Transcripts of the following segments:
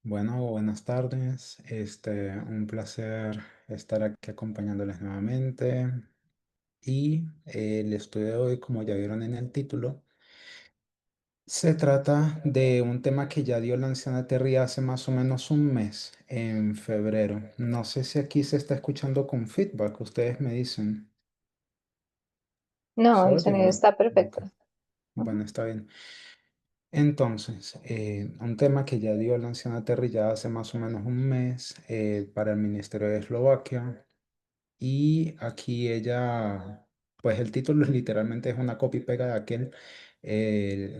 Bueno, buenas tardes. Un placer estar aquí acompañándoles nuevamente. Y el estudio de hoy, como ya vieron en el título, se trata de un tema que ya dio la anciana Terry hace más o menos un mes, en febrero. No sé si aquí se está escuchando con feedback, ustedes me dicen. No, ¿Se el oye o sonido no? está Ok, perfecto. Ujú. bueno, está bien. Entonces, un tema que ya dio la anciana Terry ya hace más o menos un mes para el Ministerio de Eslovaquia. Y aquí ella, pues el título literalmente es una copia y pega de aquel.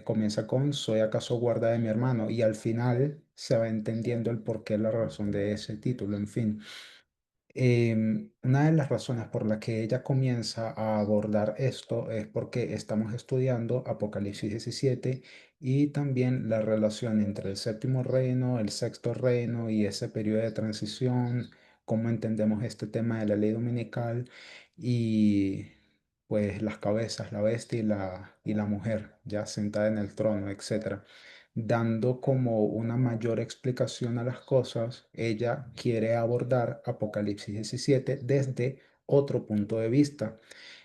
Comienza con ¿Soy acaso guarda de mi hermano? Y al final se va entendiendo el porqué, la razón de ese título, en fin. Una de las razones por la que ella comienza a abordar esto es porque estamos estudiando Apocalipsis 17 y también la relación entre el séptimo reino, el sexto reino y ese periodo de transición, cómo entendemos este tema de la ley dominical y pues las cabezas, la bestia y la mujer ya sentada en el trono, etcétera. Dando como una mayor explicación a las cosas, ella quiere abordar Apocalipsis 17 desde otro punto de vista.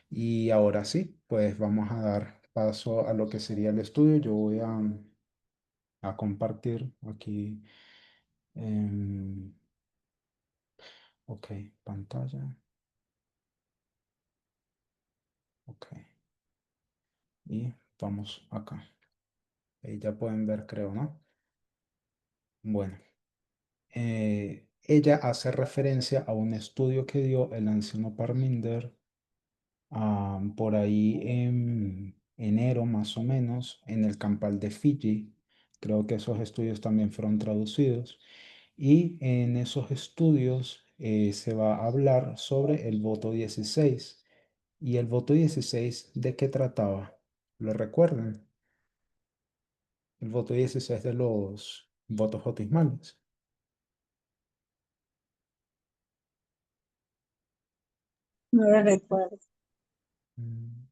Y ahora sí, pues vamos a dar paso a lo que sería el estudio. Yo voy a compartir aquí, em, ok, pantalla, ok, y vamos acá. Ahí ya pueden ver, creo, ¿no? Bueno, ella hace referencia a un estudio que dio el anciano Parminder por ahí en enero más o menos en el Campal de Fiji. Creo que esos estudios también fueron traducidos. Y en esos estudios se va a hablar sobre el voto 16. ¿Y el voto 16 de qué trataba? ¿Lo recuerdan? El voto 16 de los votos bautismales. No lo recuerdo. Mm,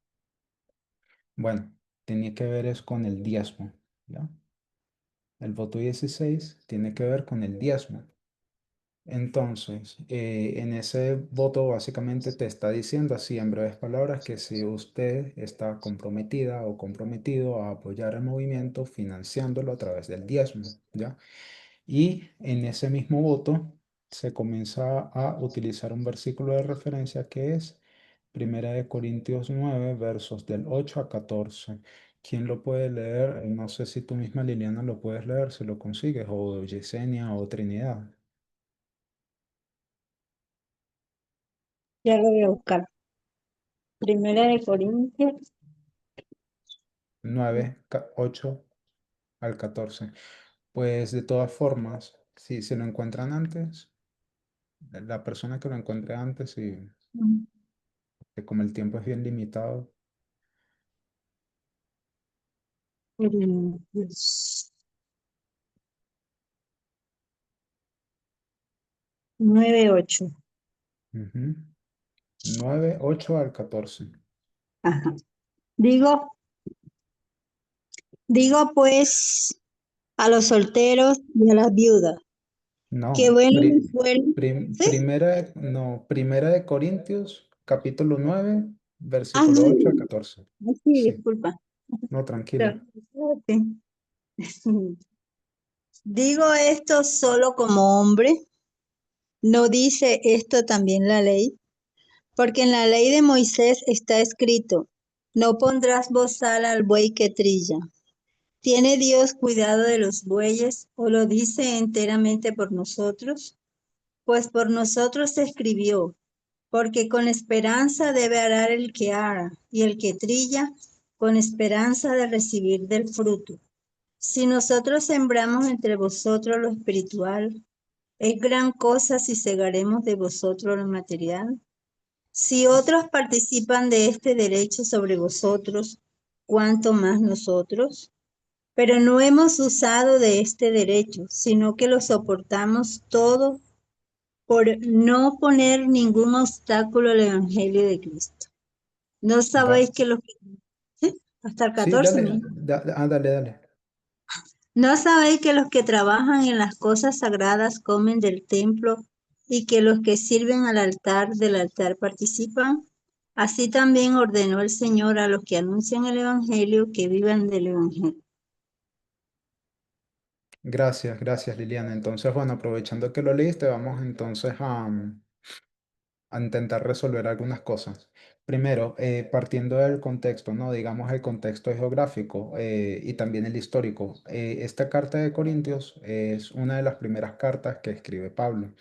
Bueno, tenía que ver es con el diezmo, ¿ya? El voto 16 tiene que ver con el diezmo. Entonces, en ese voto básicamente te está diciendo así en breves palabras que si usted está comprometida o comprometido a apoyar el movimiento financiándolo a través del diezmo, ¿ya? Y en ese mismo voto se comienza a utilizar un versículo de referencia que es Primera de Corintios 9 versos del 8 a 14. ¿Quién lo puede leer? No sé si tú misma, Liliana, lo puedes leer, si lo consigues, o Yesenia o Trinidad. Ya lo voy a buscar. Primera de Corintios. 8 al 14. Pues de todas formas, si se lo encuentran antes, la persona que lo encuentre antes, y Mm. que como el tiempo es bien limitado, Corintios 9:8. 9, 8 al 14. Ajá. Digo, digo pues a los solteros y a las viudas, que No, bueno fue, ¿sí? no, Primera de Corintios, capítulo 9 Ah, versículo 8 al 14. sí, Sí, disculpa. no, tranquila. Sí. Digo esto solo como hombre, ¿no dice esto también la ley? Porque en la ley de Moisés está escrito, no pondrás bozal al buey que trilla. ¿Tiene Dios cuidado de los bueyes o lo dice enteramente por nosotros? Pues por nosotros se escribió, porque con esperanza debe arar el que ara, y el que trilla, con esperanza de recibir del fruto. Si nosotros sembramos entre vosotros lo espiritual, es gran cosa si segaremos de vosotros lo material. Si otros participan de este derecho sobre vosotros, ¿cuánto más nosotros? Pero no hemos usado de este derecho, sino que lo soportamos todo por no poner ningún obstáculo al Evangelio de Cristo. ¿No Va. sabéis que los que... ¿Sí? Hasta el Sí, 14, dale, ¿no? dale, dale. ¿No sabéis que los que trabajan en las cosas sagradas comen del templo y que los que sirven al altar del altar participan? Así también ordenó el Señor a los que anuncian el Evangelio que vivan del Evangelio. Gracias, gracias Liliana. Entonces, bueno, aprovechando que lo leíste, vamos entonces a intentar resolver algunas cosas. Primero, partiendo del contexto, ¿no? Digamos el contexto geográfico y también el histórico. Esta carta de Corintios es una de las primeras cartas que escribe Pablo.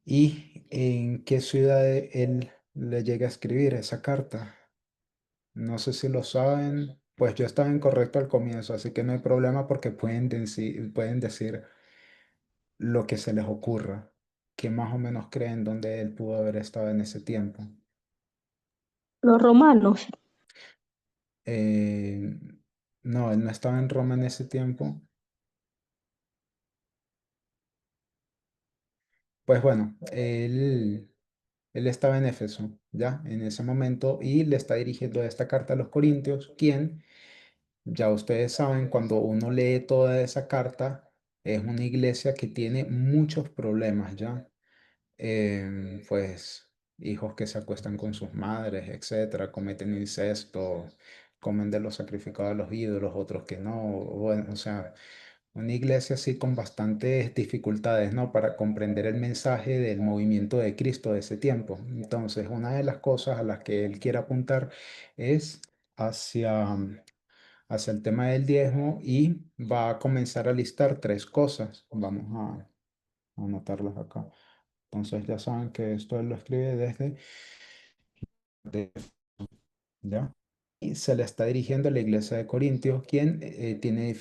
¿Y en qué ciudad él le llega a escribir esa carta? No sé si lo saben. Pues yo estaba incorrecto al comienzo, así que no hay problema porque pueden decir lo que se les ocurra, que más o menos creen dónde él pudo haber estado en ese tiempo. Los romanos. Eh, no, él no estaba en Roma en ese tiempo. Pues bueno, él estaba en Éfeso, ¿ya? En ese momento y le está dirigiendo esta carta a los Corintios, quien, ya ustedes saben, cuando uno lee toda esa carta, es una iglesia que tiene muchos problemas, ¿ya? Pues hijos que se acuestan con sus madres, etcétera, cometen incesto, comen de los sacrificados a los ídolos, otros que no, bueno, o sea, una iglesia así con bastantes dificultades, ¿no? Para comprender el mensaje del movimiento de Cristo de ese tiempo. Entonces, una de las cosas a las que él quiere apuntar es hacia, hacia el tema del diezmo y va a comenzar a listar tres cosas. Vamos a anotarlas acá. Entonces ya saben que esto él lo escribe desde, ¿ya? Y se le está dirigiendo a la iglesia de Corintios, quien tiene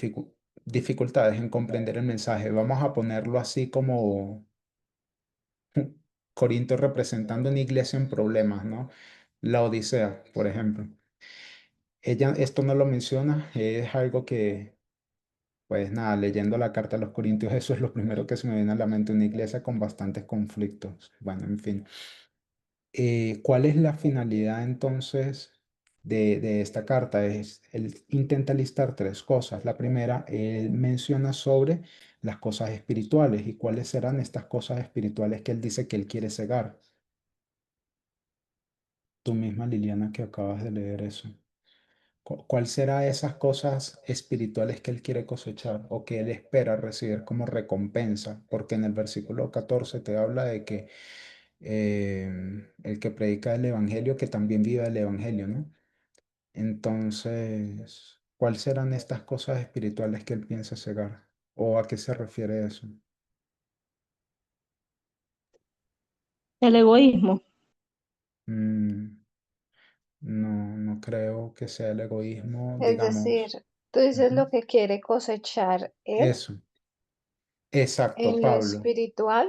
dificultades en comprender el mensaje. Vamos a ponerlo así como Corintios representando una iglesia en problemas, ¿no? La Odisea, por ejemplo. Ella esto no lo menciona, es algo que, pues nada, leyendo la carta a los Corintios, eso es lo primero que se me viene a la mente, una iglesia con bastantes conflictos. Bueno, en fin. ¿Cuál es la finalidad entonces de esta carta? Él intenta listar tres cosas. La primera, él menciona sobre las cosas espirituales y cuáles serán estas cosas espirituales que él dice que él quiere cegar. Tú misma, Liliana, que acabas de leer eso. ¿Cuál será esas cosas espirituales que él quiere cosechar o que él espera recibir como recompensa? Porque en el versículo 14 te habla de que el que predica el evangelio, que también viva el evangelio, ¿no? Entonces, ¿cuáles serán estas cosas espirituales que él piensa cegar? ¿O a qué se refiere eso? El egoísmo. Mm, no, no creo que sea el egoísmo, Es decir, digamos. tú dices Ujú. lo que quiere cosechar él Eso, exacto, en lo Pablo. espiritual,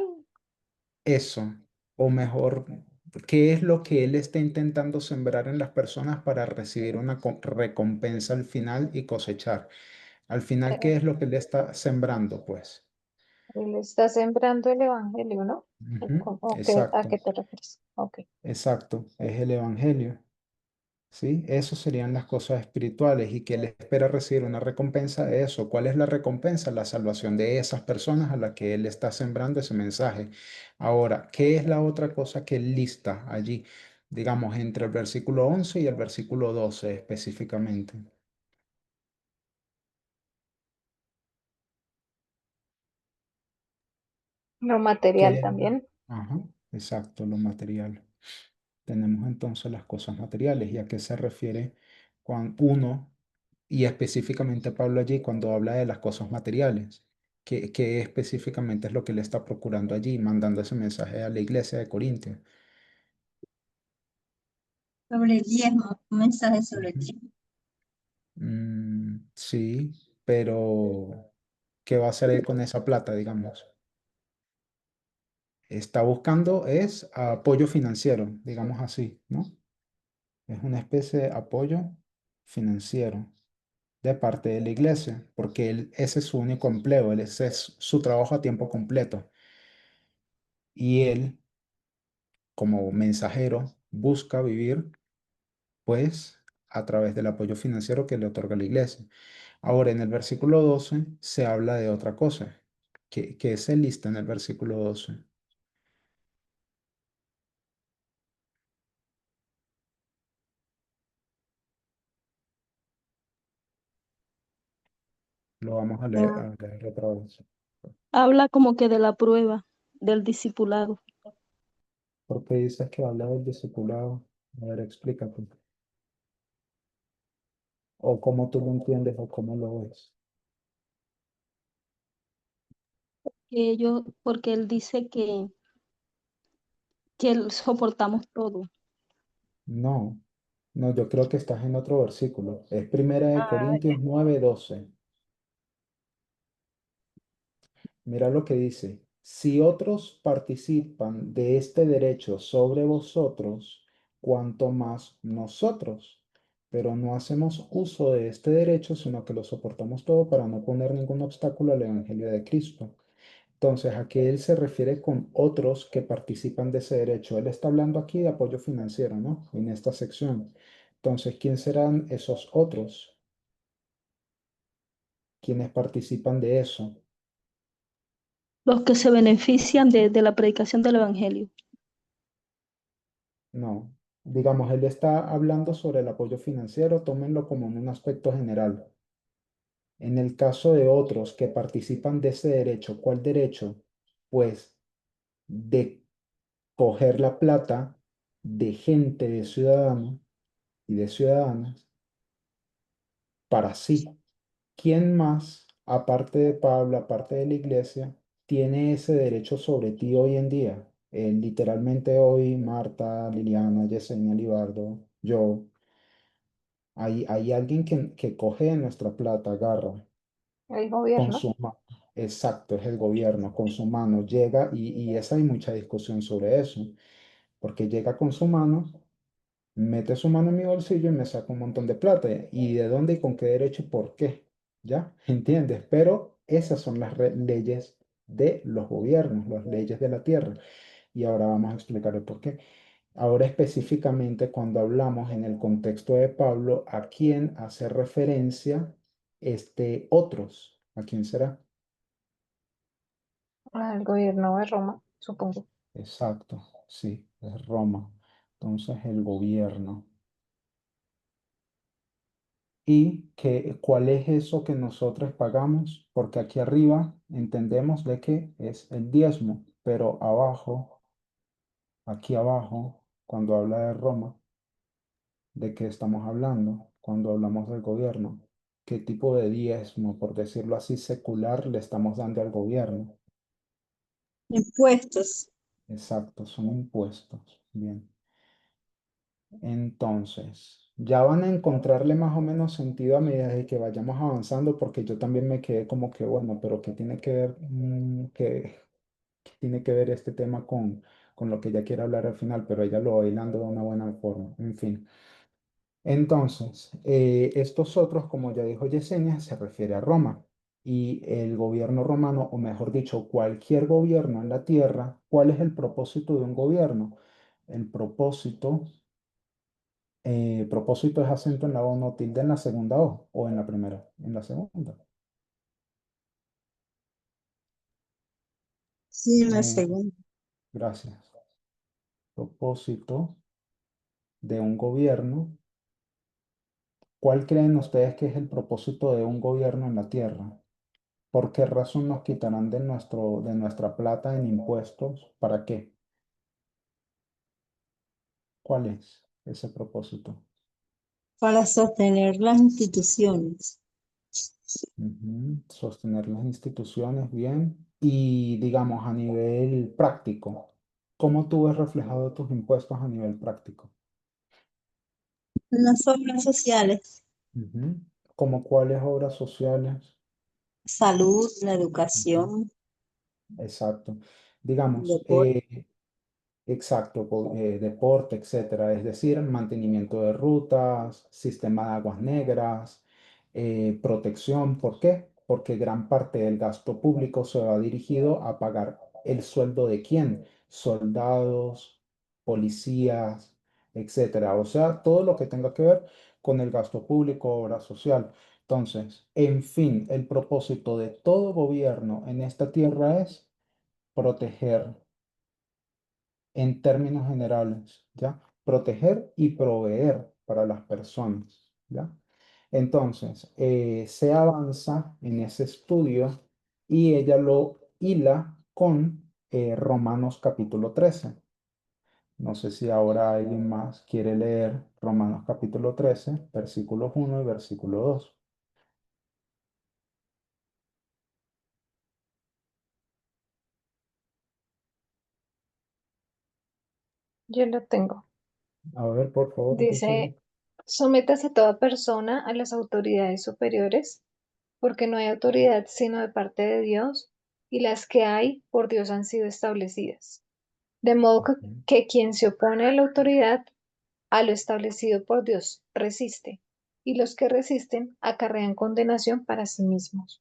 Eso, o mejor, ¿qué es lo que él está intentando sembrar en las personas para recibir una recompensa al final y cosechar? Al final, ¿qué eh, es lo que él está sembrando, pues? él está sembrando el evangelio, ¿no? Ujú. ¿O a Exacto, qué te refieres? Ok. exacto, es el evangelio, ¿sí? Eso serían las cosas espirituales y que él espera recibir una recompensa de eso. ¿Cuál es la recompensa? La salvación de esas personas a las que él está sembrando ese mensaje. Ahora, ¿qué es la otra cosa que él lista allí? Digamos, entre el versículo 11 y el versículo 12 específicamente. Lo material ¿Qué es? también. Ajá, exacto, lo material. Tenemos entonces las cosas materiales y a qué se refiere cuando uno, y específicamente Pablo allí cuando habla de las cosas materiales, qué específicamente es lo que le está procurando allí, mandando ese mensaje a la iglesia de Corintios. Sobre el diezmo, un mensaje sobre el Ujú. diezmo. Sí, pero ¿qué va a hacer él con esa plata, digamos? Está buscando es apoyo financiero, digamos así, ¿no? Es una especie de apoyo financiero de parte de la iglesia, porque ese es su único empleo, ese es su trabajo a tiempo completo. Y él, como mensajero, busca vivir, pues, a través del apoyo financiero que le otorga la iglesia. Ahora, en el versículo 12 se habla de otra cosa, que se lista en el versículo 12. Lo vamos Ah, a leer otra vez. Habla como que de la prueba del discipulado. ¿Por qué dices que habla del discipulado? A ver, explícate. O cómo tú lo entiendes o cómo lo ves. Porque él dice que soportamos todo. No, no, yo creo que estás en otro versículo. Es Primera de Ah, Corintios 9:12. Mira lo que dice. Si otros participan de este derecho sobre vosotros, cuanto más nosotros. Pero no hacemos uso de este derecho, sino que lo soportamos todo para no poner ningún obstáculo al Evangelio de Cristo. Entonces, ¿a qué él se refiere con otros que participan de ese derecho? Él está hablando aquí de apoyo financiero, ¿no? En esta sección. Entonces, ¿quién serán esos otros? ¿Quiénes participan de eso? los que se benefician de la predicación del Evangelio. No. Digamos, él está hablando sobre el apoyo financiero, tómenlo como en un aspecto general. En el caso de otros que participan de ese derecho, ¿cuál derecho? Pues de coger la plata de gente, de ciudadanos y de ciudadanas para sí. ¿Quién más, aparte de Pablo, aparte de la iglesia, tiene ese derecho sobre ti hoy en día? Literalmente hoy, Marta, Liliana, Yesenia, Libardo, yo, hay alguien que coge de nuestra plata, agarra El con gobierno. su mano. Exacto, es el gobierno, con su mano llega y esa hay mucha discusión sobre eso, porque llega con su mano, mete su mano en mi bolsillo y me saca un montón de plata. ¿Y de dónde y con qué derecho y por qué? ¿Ya? ¿Entiendes? Pero esas son las leyes de los gobiernos, las leyes de la tierra. Y ahora vamos a explicar el por qué. Ahora específicamente cuando hablamos en el contexto de Pablo, ¿a quién hace referencia este otros? ¿A quién será? Al gobierno de Roma, supongo. Exacto, sí, es Roma. Entonces el gobierno. ¿Y cuál es eso que nosotros pagamos? Porque aquí arriba entendemos de que es el diezmo, pero abajo, aquí abajo, cuando habla de Roma, ¿de qué estamos hablando? Cuando hablamos del gobierno, ¿qué tipo de diezmo, por decirlo así, secular le estamos dando al gobierno? impuestos. Exacto, son impuestos. Bien. Entonces, ya van a encontrarle más o menos sentido a medida de que vayamos avanzando, porque yo también me quedé como que, bueno, pero ¿qué tiene que ver, qué tiene que ver este tema con lo que ella quiere hablar al final? Pero ella lo va hilando de una buena forma, en fin. Entonces, estos otros, como ya dijo Yesenia, se refiere a Roma y el gobierno romano, o mejor dicho, cualquier gobierno en la tierra. ¿Cuál es el propósito de un gobierno? El propósito es acento en la O, no tilde en la segunda O en la primera, en la segunda. Sí, en la Eh, segunda. gracias. Propósito de un gobierno. ¿Cuál creen ustedes que es el propósito de un gobierno en la tierra? ¿Por qué razón nos quitarán de nuestra plata en impuestos? ¿Para qué? ¿Cuál es ese propósito? Para sostener las instituciones. Ujú. Sostener las instituciones bien y digamos a nivel práctico. ¿Cómo tú ves reflejado tus impuestos a nivel práctico? Las obras sociales, Ujú. ¿Cómo cuáles obras sociales? salud, la Ujú. educación, Exacto. el Digamos, deporte. exacto, deporte, etcétera. Es decir, mantenimiento de rutas, sistema de aguas negras, protección. ¿Por qué? Porque gran parte del gasto público se va dirigido a pagar el sueldo de quién, soldados, policías, etcétera. O sea, todo lo que tenga que ver con el gasto público, obra social. Entonces, en fin, el propósito de todo gobierno en esta tierra es proteger en términos generales, ¿ya? Proteger y proveer para las personas, ¿ya? Entonces, se avanza en ese estudio y ella lo hila con Romanos capítulo 13. No sé si ahora alguien más quiere leer Romanos capítulo 13, versículos 1 y versículo 2. Yo lo tengo. A ver, por favor, Roseli. Dice, sométase toda persona a las autoridades superiores, porque no hay autoridad sino de parte de Dios, y las que hay por Dios han sido establecidas. De modo Ujú. que quien se opone a la autoridad, a lo establecido por Dios, resiste, y los que resisten acarrean condenación para sí mismos.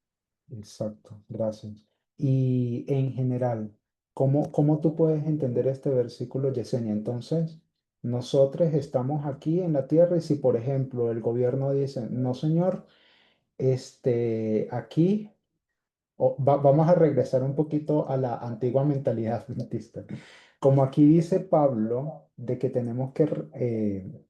Exacto, gracias. Y en general, ¿cómo tú puedes entender este versículo, Yesenia? Entonces, nosotros estamos aquí en la tierra y si, por ejemplo, el gobierno dice, no, señor, aquí vamos a regresar un poquito a la antigua mentalidad adventista. Como aquí dice Pablo, de que tenemos que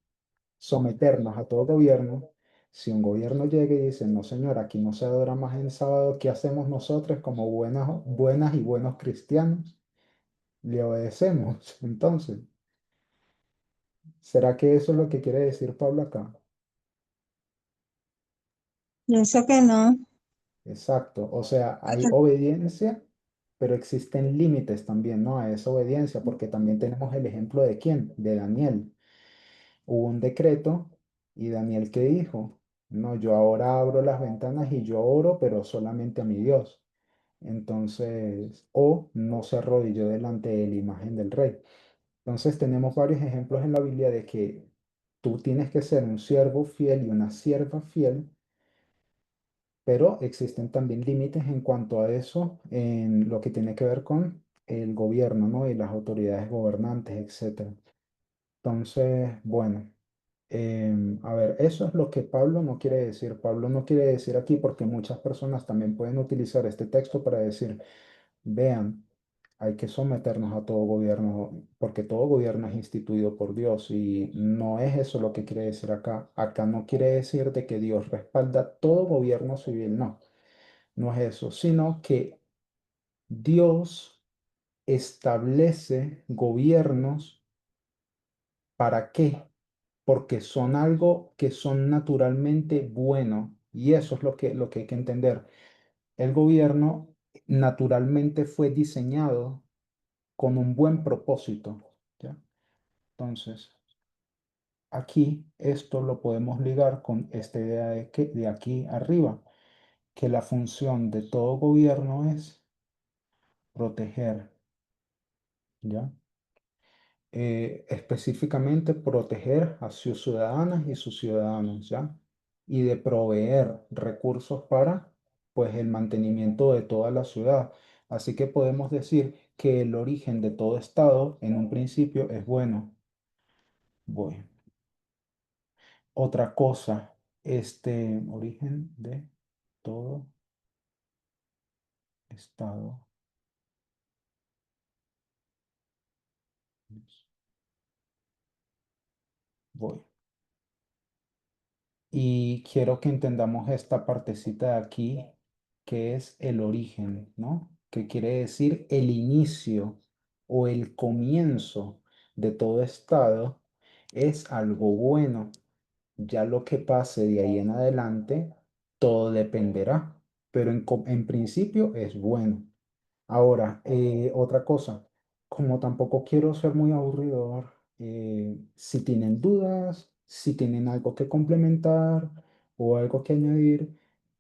someternos a todo gobierno. Si un gobierno llega y dice, no señor, aquí no se adora más en sábado, ¿qué hacemos nosotros como buenas y buenos cristianos? Le obedecemos. Entonces, ¿será que eso es lo que quiere decir Pablo acá? Pienso que no. Exacto. O sea, hay obediencia, pero existen límites también, ¿no? A esa obediencia, porque también tenemos el ejemplo de quién, de Daniel. Hubo un decreto y Daniel ¿qué dijo? No, yo ahora abro las ventanas y yo oro, pero solamente a mi Dios. Entonces, o no se arrodilló delante de la imagen del rey. Entonces, tenemos varios ejemplos en la Biblia de que tú tienes que ser un siervo fiel y una sierva fiel, pero existen también límites en cuanto a eso, en lo que tiene que ver con el gobierno, ¿no? Y las autoridades gobernantes, etcétera. Entonces, bueno. A ver, eso es lo que Pablo no quiere decir. Pablo no quiere decir aquí porque muchas personas también pueden utilizar este texto para decir, vean, hay que someternos a todo gobierno porque todo gobierno es instituido por Dios y no es eso lo que quiere decir acá. Acá no quiere decir de que Dios respalda todo gobierno civil, no, no es eso, sino que Dios establece gobiernos. ¿Para qué? Porque son algo que son naturalmente bueno y eso es lo que hay que entender. El gobierno naturalmente fue diseñado con un buen propósito, ¿ya? Entonces, aquí esto lo podemos ligar con esta idea de que de aquí arriba, que la función de todo gobierno es proteger, ¿ya? Específicamente proteger a sus ciudadanas y sus ciudadanos, ¿ya? Y de proveer recursos para, pues, el mantenimiento de toda la ciudad. Así que podemos decir que el origen de todo Estado en un principio es bueno. Bueno, otra cosa, este origen de todo Estado. Voy. Y quiero que entendamos esta partecita de aquí, que es el origen, ¿no? Que quiere decir el inicio o el comienzo de todo estado es algo bueno. Ya lo que pase de ahí en adelante, todo dependerá, pero en principio es bueno. Ahora, otra cosa, como tampoco quiero ser muy aburridor, si tienen dudas, si tienen algo que complementar o algo que añadir,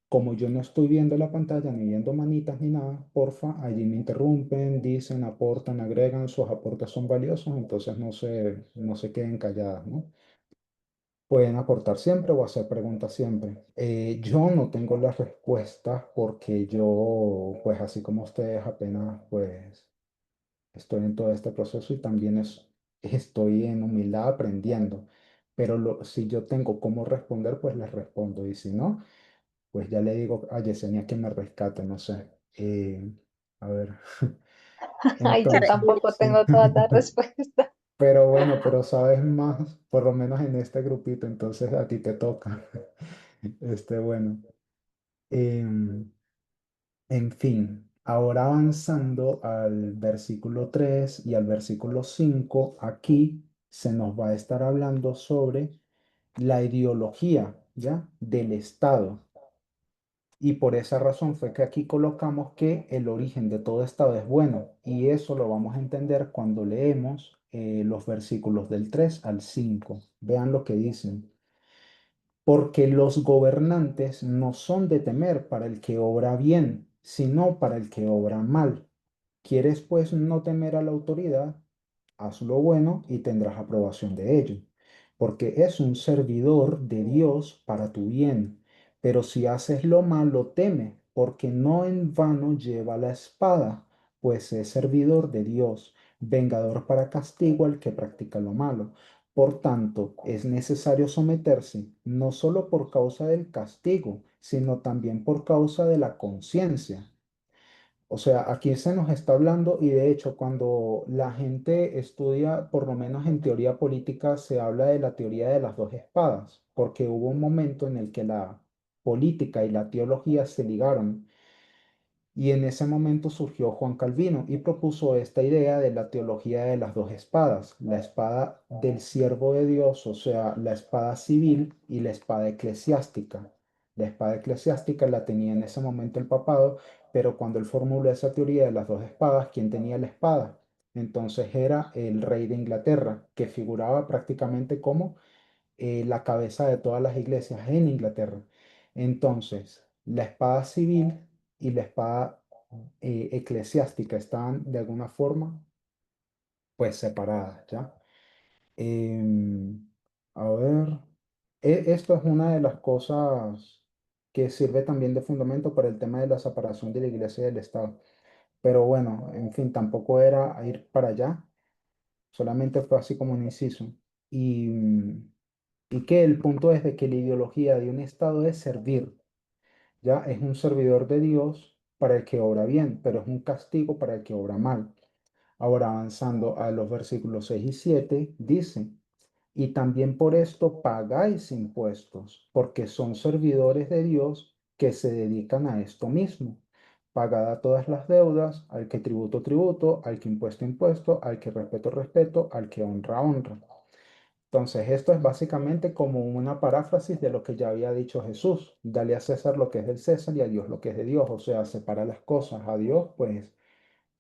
como yo no estoy viendo la pantalla ni viendo manitas ni nada, porfa, allí me interrumpen, dicen, aportan, agregan, sus aportes son valiosos, entonces no se queden calladas, ¿no? Pueden aportar siempre o hacer preguntas siempre. Yo no tengo las respuestas porque yo, pues así como ustedes, apenas pues estoy en todo este proceso y también estoy en humildad aprendiendo. Pero si yo tengo cómo responder, pues les respondo. Y si no, Pues ya le digo a Yesenia que me rescate, no sé. A ver. Ay, yo Entonces, tampoco sí. tengo todas las respuestas. Pero bueno, pero sabes más, por lo menos en este grupito, entonces a ti te toca. Bueno. Em, en fin, ahora avanzando al versículo 3 y al versículo 5, aquí se nos va a estar hablando sobre la ideología, ¿ya? Del Estado. Y por esa razón fue que aquí colocamos que el origen de todo Estado es bueno. Y eso lo vamos a entender cuando leemos los versículos del 3 al 5. Vean lo que dicen. Porque los gobernantes no son de temer para el que obra bien, sino para el que obra mal. ¿Quieres pues no temer a la autoridad? Haz lo bueno y tendrás aprobación de ello, porque es un servidor de Dios para tu bien. Pero si haces lo malo, teme, porque no en vano lleva la espada, pues es servidor de Dios, vengador para castigo al que practica lo malo. Por tanto, es necesario someterse, no solo por causa del castigo, sino también por causa de la conciencia. O sea, aquí se nos está hablando y de hecho cuando la gente estudia, por lo menos en teoría política, se habla de la teoría de las dos espadas, porque hubo un momento en el que la política y la teología se ligaron. Y en ese momento surgió Juan Calvino y propuso esta idea de la teología de las dos espadas, la espada del siervo de Dios, o sea, la espada civil y la espada eclesiástica. La espada eclesiástica la tenía en ese momento el papado, pero cuando él formuló esa teoría de las dos espadas, ¿quién tenía la espada? Entonces era el rey de Inglaterra, que figuraba prácticamente como la cabeza de todas las iglesias en Inglaterra. Entonces, la espada civil y la espada eclesiástica estaban de alguna forma pues separadas, ¿ya? Em, a ver, esto es una de las cosas que sirve también de fundamento para el tema de la separación de la iglesia y del Estado. Pero bueno, en fin, tampoco era a ir para allá, solamente fue así como un inciso. Y, y que el punto es de que la ideología de un Estado es servir, ¿ya? Es un servidor de Dios para el que obra bien, pero es un castigo para el que obra mal. Ahora avanzando a los versículos 6 y 7 dice, y también por esto pagáis impuestos, porque son servidores de Dios que se dedican a esto mismo. Pagad a todas las deudas, al que tributo, tributo, al que impuesto, impuesto, al que respeto, respeto, al que honra, honra. Entonces, esto es básicamente como una paráfrasis de lo que ya había dicho Jesús. Dale a César lo que es del César y a Dios lo que es de Dios. O sea, separa las cosas. A Dios, pues,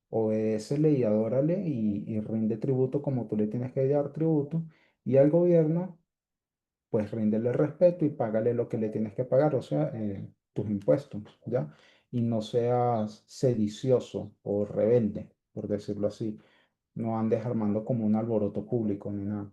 obedécele y adórale y rinde tributo como tú le tienes que dar tributo. Y al gobierno, pues, ríndele respeto y págale lo que le tienes que pagar, o sea, tus impuestos, ¿ya? Y no seas sedicioso o rebelde, por decirlo así. No andes armando como un alboroto público ni nada.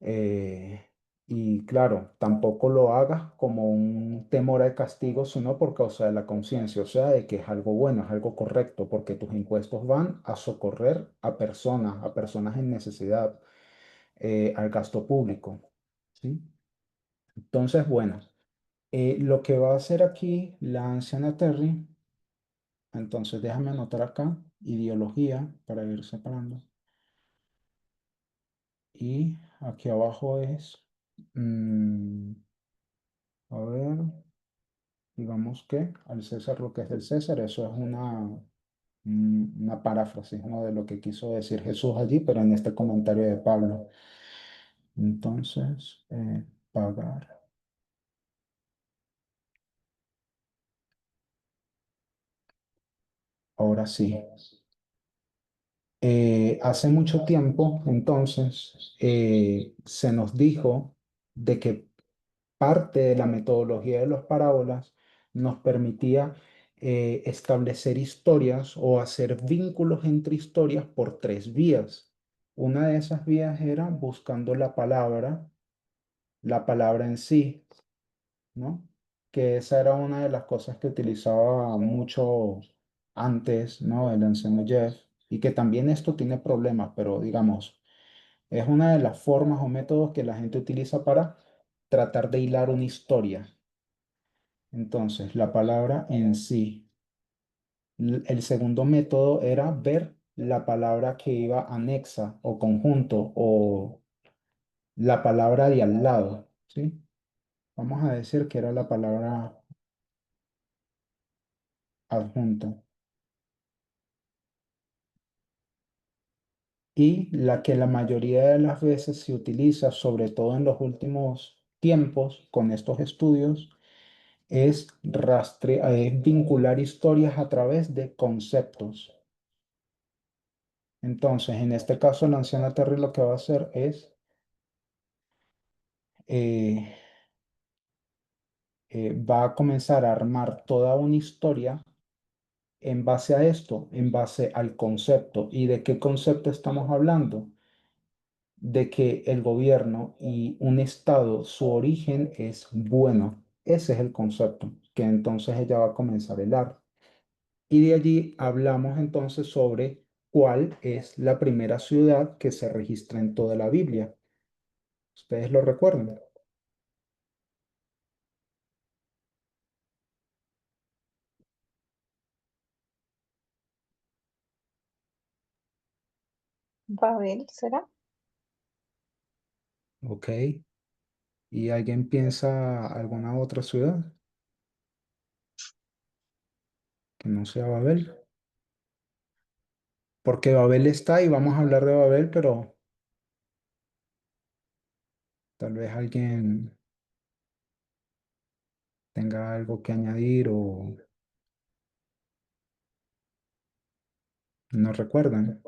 Eh, y claro, tampoco lo hagas como un temor al castigo, sino por causa de la conciencia, o sea, de que es algo bueno, es algo correcto, porque tus impuestos van a socorrer a personas en necesidad, al gasto público, ¿sí? Entonces, bueno, lo que va a hacer aquí la anciana Terry, entonces déjame anotar acá, ideología, para ir separando, y aquí abajo es, mm, a ver. Digamos que al César lo que es del César, eso es una paráfrasis, ¿no? De lo que quiso decir Jesús allí, pero en este comentario de Pablo. Entonces, pagar. Ahora sí. Hace mucho tiempo, entonces, se nos dijo de que parte de la metodología de las parábolas nos permitía establecer historias o hacer vínculos entre historias por tres vías. Una de esas vías era buscando la palabra en sí, ¿no? Que esa era una de las cosas que utilizaba mucho antes, ¿no? El anciano Jeff, y que también esto tiene problemas, pero digamos, es una de las formas o métodos que la gente utiliza para tratar de hilar una historia. Entonces, la palabra en sí. El segundo método era ver la palabra que iba anexa o conjunto o la palabra de al lado, ¿sí? Vamos a decir que era la palabra adjunta. Y la que la mayoría de las veces se utiliza, sobre todo en los últimos tiempos con estos estudios, es es vincular historias a través de conceptos. Entonces, en este caso, la anciana Terry lo que va a hacer es eh, va a comenzar a armar toda una historia en base a esto, en base al concepto. ¿Y de qué concepto estamos hablando? De que el gobierno y un estado, su origen es bueno. Ese es el concepto que entonces ella va a comenzar a hilar. Y de allí hablamos entonces sobre cuál es la primera ciudad que se registra en toda la Biblia. ¿Ustedes lo recuerdan? Babel, ¿será? Ok. ¿Y alguien piensa alguna otra ciudad que no sea Babel? Porque Babel está y vamos a hablar de Babel, pero tal vez alguien tenga algo que añadir o no recuerdan.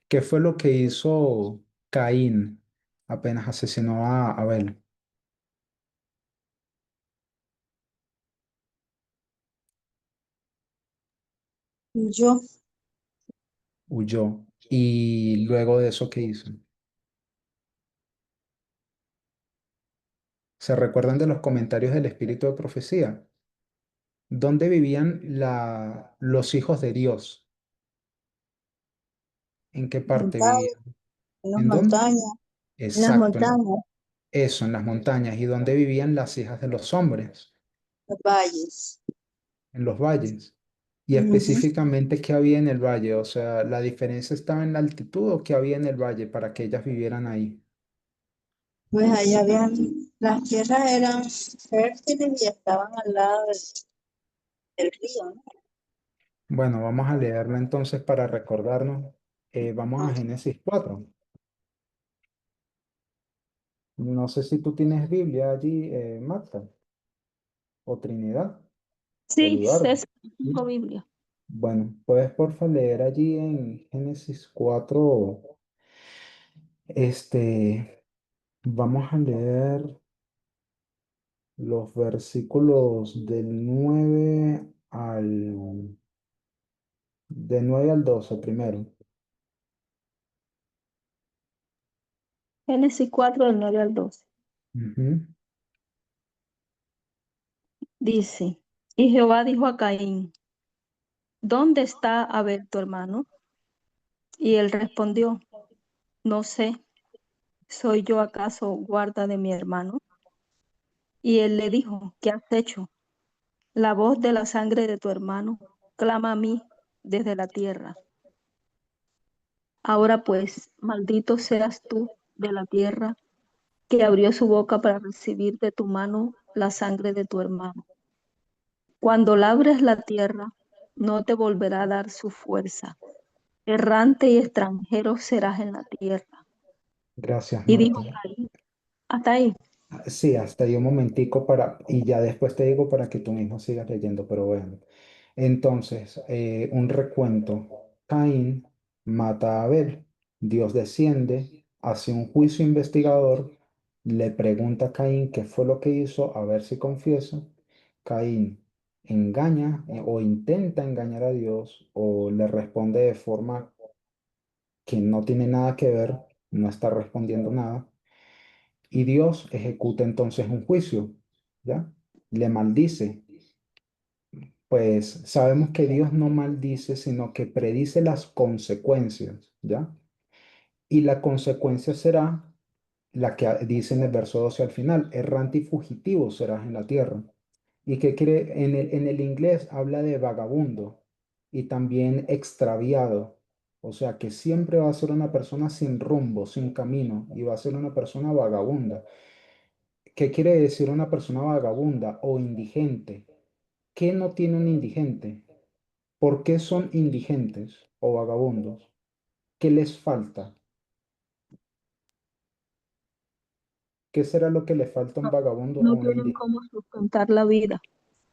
¿Qué fue lo que hizo Caín apenas asesinó a Abel? Yo, Huyó. Y luego de eso, ¿qué hizo? ¿Se recuerdan de los comentarios del espíritu de profecía? ¿Dónde vivían los hijos de Dios? ¿En qué parte montañas, vivían? en las ¿En dónde? montañas, en las Exacto, montañas, eso, en las montañas. ¿Y dónde vivían las hijas de los hombres? los valles. En los valles. Y Ujú. específicamente, ¿qué había en el valle? O sea, ¿la diferencia estaba en la altitud o qué había en el valle para que ellas vivieran ahí? Pues ahí habían, las tierras eran fértiles y estaban al lado del río, ¿no? Bueno, vamos a leerla entonces para recordarnos. Vamos a Génesis 4. No sé si tú tienes Biblia allí, Marta, o Trinidad, o Sí, Eduardo. César, ¿Sí? tengo Biblia. Bueno, puedes porfa leer allí en Génesis 4. Vamos a leer los versículos del 9 al 12 primero. Génesis 4 del 9 al 12. Ujú. Dice, y Jehová dijo a Caín, ¿dónde está Abel tu hermano? Y él respondió, no sé, ¿soy yo acaso guarda de mi hermano? Y él le dijo, ¿qué has hecho? La voz de la sangre de tu hermano clama a mí desde la tierra. Ahora pues, maldito seas tú de la tierra que abrió su boca para recibir de tu mano la sangre de tu hermano. Cuando labres la tierra, no te volverá a dar su fuerza. Errante y extranjero serás en la tierra. Gracias, Y dijo Marta. Caín, hasta ahí. Sí, hasta ahí un momentico y ya después te digo para que tú mismo sigas leyendo, pero bueno. Entonces, un recuento. Caín mata a Abel. Dios desciende, hace un juicio investigador, le pregunta a Caín qué fue lo que hizo, a ver si confiesa. Caín engaña o intenta engañar a Dios o le responde de forma que no tiene nada que ver, no está respondiendo nada. Y Dios ejecuta entonces un juicio, ¿ya? Le maldice. Pues sabemos que Dios no maldice, sino que predice las consecuencias, ¿ya? Y la consecuencia será la que dice en el verso 12 al final, errante y fugitivo serás en la tierra. ¿Y qué quiere? En el inglés habla de vagabundo y también extraviado. O sea, que siempre va a ser una persona sin rumbo, sin camino, y va a ser una persona vagabunda. ¿Qué quiere decir una persona vagabunda o indigente? ¿Qué no tiene un indigente? ¿Por qué son indigentes o vagabundos? ¿Qué les falta? ¿Qué será lo que le falta a un No, vagabundo o no un tienen indigente? cómo sustentar la vida.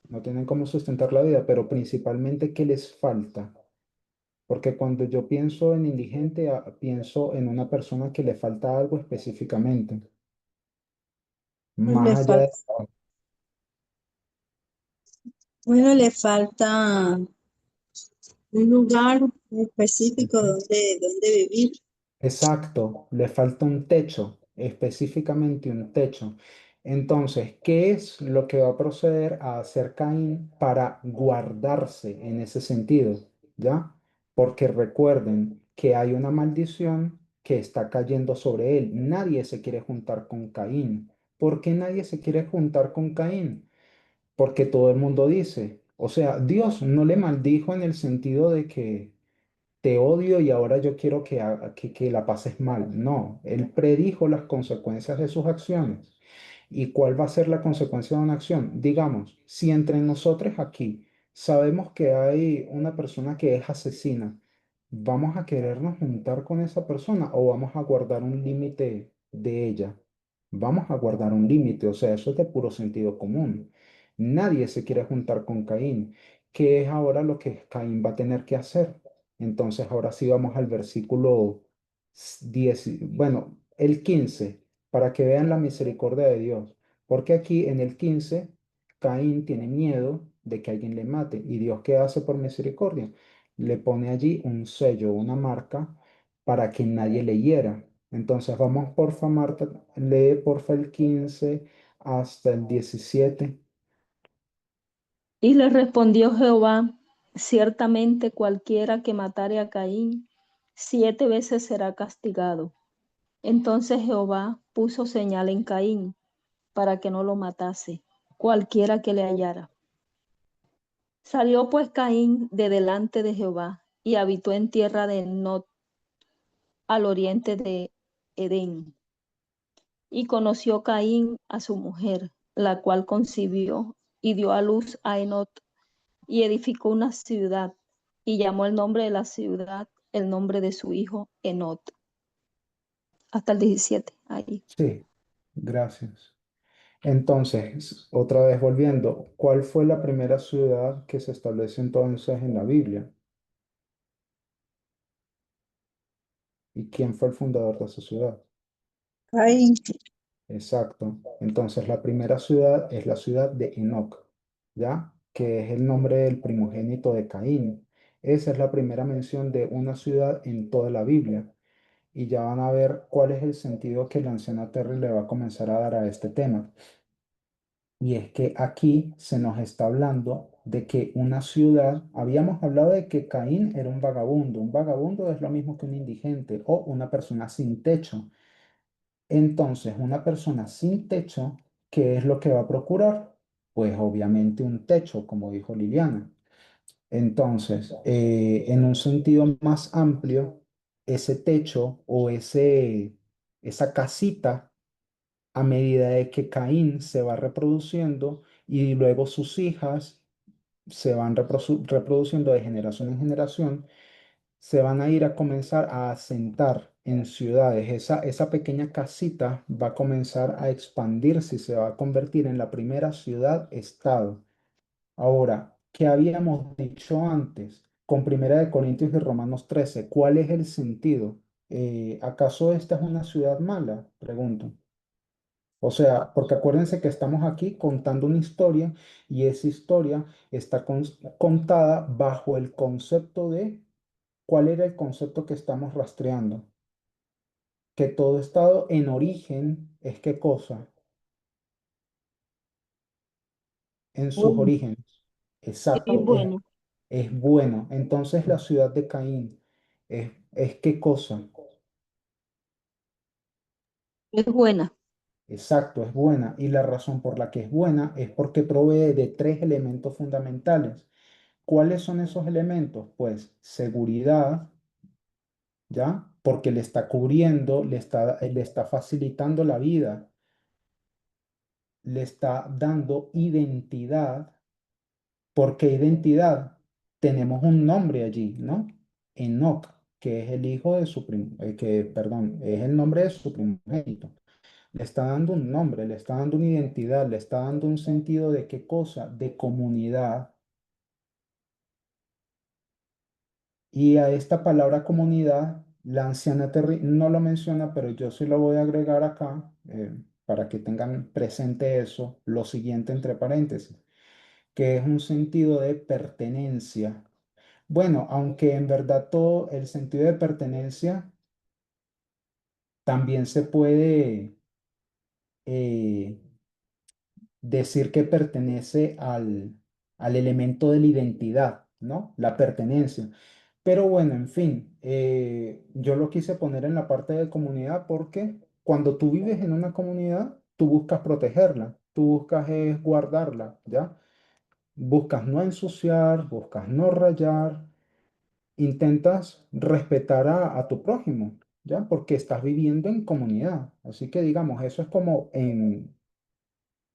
No tienen cómo sustentar la vida, pero principalmente, ¿qué les falta? Porque cuando yo pienso en indigente, pienso en una persona que le falta algo específicamente, Pues le más allá de... falta, bueno, le falta un lugar específico Ujú. donde vivir. Exacto, le falta un techo, específicamente un techo. Entonces, ¿qué es lo que va a proceder a hacer Caín para guardarse en ese sentido? ¿Ya? Porque recuerden que hay una maldición que está cayendo sobre él. Nadie se quiere juntar con Caín. ¿Por qué nadie se quiere juntar con Caín? Porque todo el mundo dice, o sea, Dios no le maldijo en el sentido de que te odio y ahora yo quiero que la pases mal. No, él predijo las consecuencias de sus acciones. ¿Y cuál va a ser la consecuencia de una acción? Digamos, si entre nosotros aquí sabemos que hay una persona que es asesina, ¿vamos a querernos juntar con esa persona o vamos a guardar un límite de ella? Vamos a guardar un límite, o sea, eso es de puro sentido común. Nadie se quiere juntar con Caín. ¿Qué es ahora lo que Caín va a tener que hacer? Entonces, ahora sí vamos al versículo 10, bueno, el 15, para que vean la misericordia de Dios. Porque aquí en el 15, Caín tiene miedo de que alguien le mate. ¿Y Dios qué hace por misericordia? Le pone allí un sello, una marca, para que nadie le hiera. Entonces, vamos porfa, Marta, lee porfa el 15 hasta el 17. Y le respondió Jehová, ciertamente cualquiera que matare a Caín, 7 veces será castigado. Entonces Jehová puso señal en Caín para que no lo matase, cualquiera que le hallara. Salió pues Caín de delante de Jehová y habitó en tierra de Nod, al oriente de Edén. Y conoció Caín a su mujer, la cual concibió y dio a luz a Enot y edificó una ciudad y llamó el nombre de la ciudad el nombre de su hijo Enot. Hasta el 17, ahí. Sí, gracias. Entonces, otra vez volviendo, ¿cuál fue la primera ciudad que se establece entonces en la Biblia? ¿Y quién fue el fundador de esa ciudad? Ay, Exacto. Entonces, la primera ciudad es la ciudad de Enoc, ¿ya? Que es el nombre del primogénito de Caín. Esa es la primera mención de una ciudad en toda la Biblia. Y ya van a ver cuál es el sentido que el anciano Terry le va a comenzar a dar a este tema. Y es que aquí se nos está hablando de que una ciudad, habíamos hablado de que Caín era un vagabundo. Un vagabundo es lo mismo que un indigente o una persona sin techo. Entonces, una persona sin techo, ¿qué es lo que va a procurar? Pues obviamente un techo, como dijo Liliana. Entonces, en un sentido más amplio, ese techo o esa casita, a medida de que Caín se va reproduciendo y luego sus hijas se van reproduciendo de generación en generación, se van a ir a comenzar a asentar en ciudades. Esa pequeña casita va a comenzar a expandirse y se va a convertir en la primera ciudad-estado. Ahora, ¿qué habíamos dicho antes con Primera de Corintios y Romanos 13? ¿Cuál es el sentido? ¿Acaso esta es una ciudad mala? Pregunto. O sea, porque acuérdense que estamos aquí contando una historia y esa historia está contada bajo el concepto de, ¿cuál era el concepto que estamos rastreando? Que todo estado en origen es qué cosa, en sus Bueno, orígenes. es Exacto, bueno, es bueno. Entonces la ciudad de Caín es qué cosa. es buena. Exacto, es buena. Y la razón por la que es buena es porque provee de tres elementos fundamentales. ¿Cuáles son esos elementos? Pues seguridad, ¿ya? Porque le está cubriendo, le está facilitando la vida, le está dando identidad. ¿Por qué identidad? Tenemos un nombre allí, ¿no? Enoc, que es el hijo de su perdón, es el nombre de su primogénito. Le está dando un nombre, le está dando una identidad, le está dando un sentido de qué cosa, de comunidad. Y a esta palabra comunidad, la anciana Terry no lo menciona, pero yo sí lo voy a agregar acá para que tengan presente eso, lo siguiente entre paréntesis, que es un sentido de pertenencia. Bueno, aunque en verdad todo el sentido de pertenencia también se puede eh, decir que pertenece al elemento de la identidad, ¿no? La pertenencia. Pero bueno, en fin, yo lo quise poner en la parte de comunidad porque cuando tú vives en una comunidad, tú buscas protegerla, tú buscas es guardarla, ¿ya? Buscas no ensuciar, buscas no rayar, intentas respetar a tu prójimo, ¿ya? Porque estás viviendo en comunidad. Así que digamos, eso es como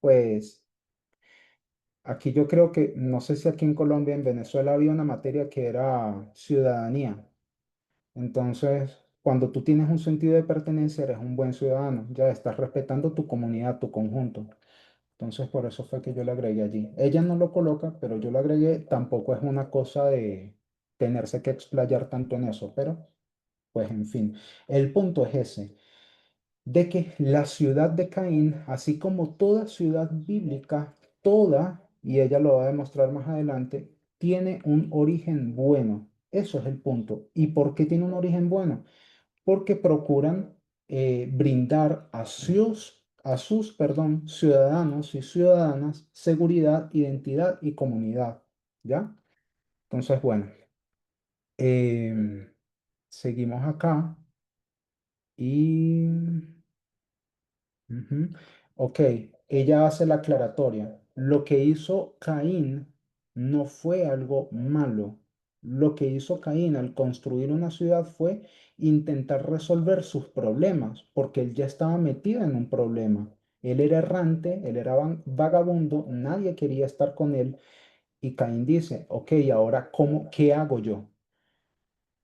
pues, aquí yo creo que, no sé si aquí en Colombia, en Venezuela había una materia que era ciudadanía. Entonces, cuando tú tienes un sentido de pertenencia, eres un buen ciudadano, ya estás respetando tu comunidad, tu conjunto. Entonces, por eso fue que yo lo agregué allí. Ella no lo coloca, pero yo lo agregué. Tampoco es una cosa de tenerse que explayar tanto en eso, pero pues en fin, el punto es ese, de que la ciudad de Caín, así como toda ciudad bíblica, toda, y ella lo va a demostrar más adelante, tiene un origen bueno. Eso es el punto. ¿Y por qué tiene un origen bueno? Porque procuran brindar perdón, ciudadanos y ciudadanas seguridad, identidad y comunidad. ¿Ya? Entonces, bueno, seguimos acá y... Ujú. Ok, ella hace la aclaratoria. Lo que hizo Caín no fue algo malo. Lo que hizo Caín al construir una ciudad fue intentar resolver sus problemas, porque él ya estaba metido en un problema. Él era errante, él era vagabundo, nadie quería estar con él. Y Caín dice, ok, ahora, qué hago yo?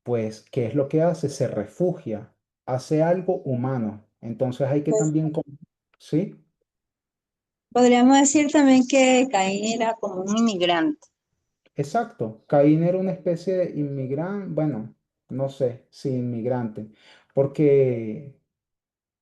Pues, ¿qué es lo que hace? Se refugia, hace algo humano. Entonces hay que Pues también, ¿sí? podríamos decir también que Caín era como un inmigrante. Exacto, Caín era una especie de inmigrante, bueno, no sé si inmigrante, porque,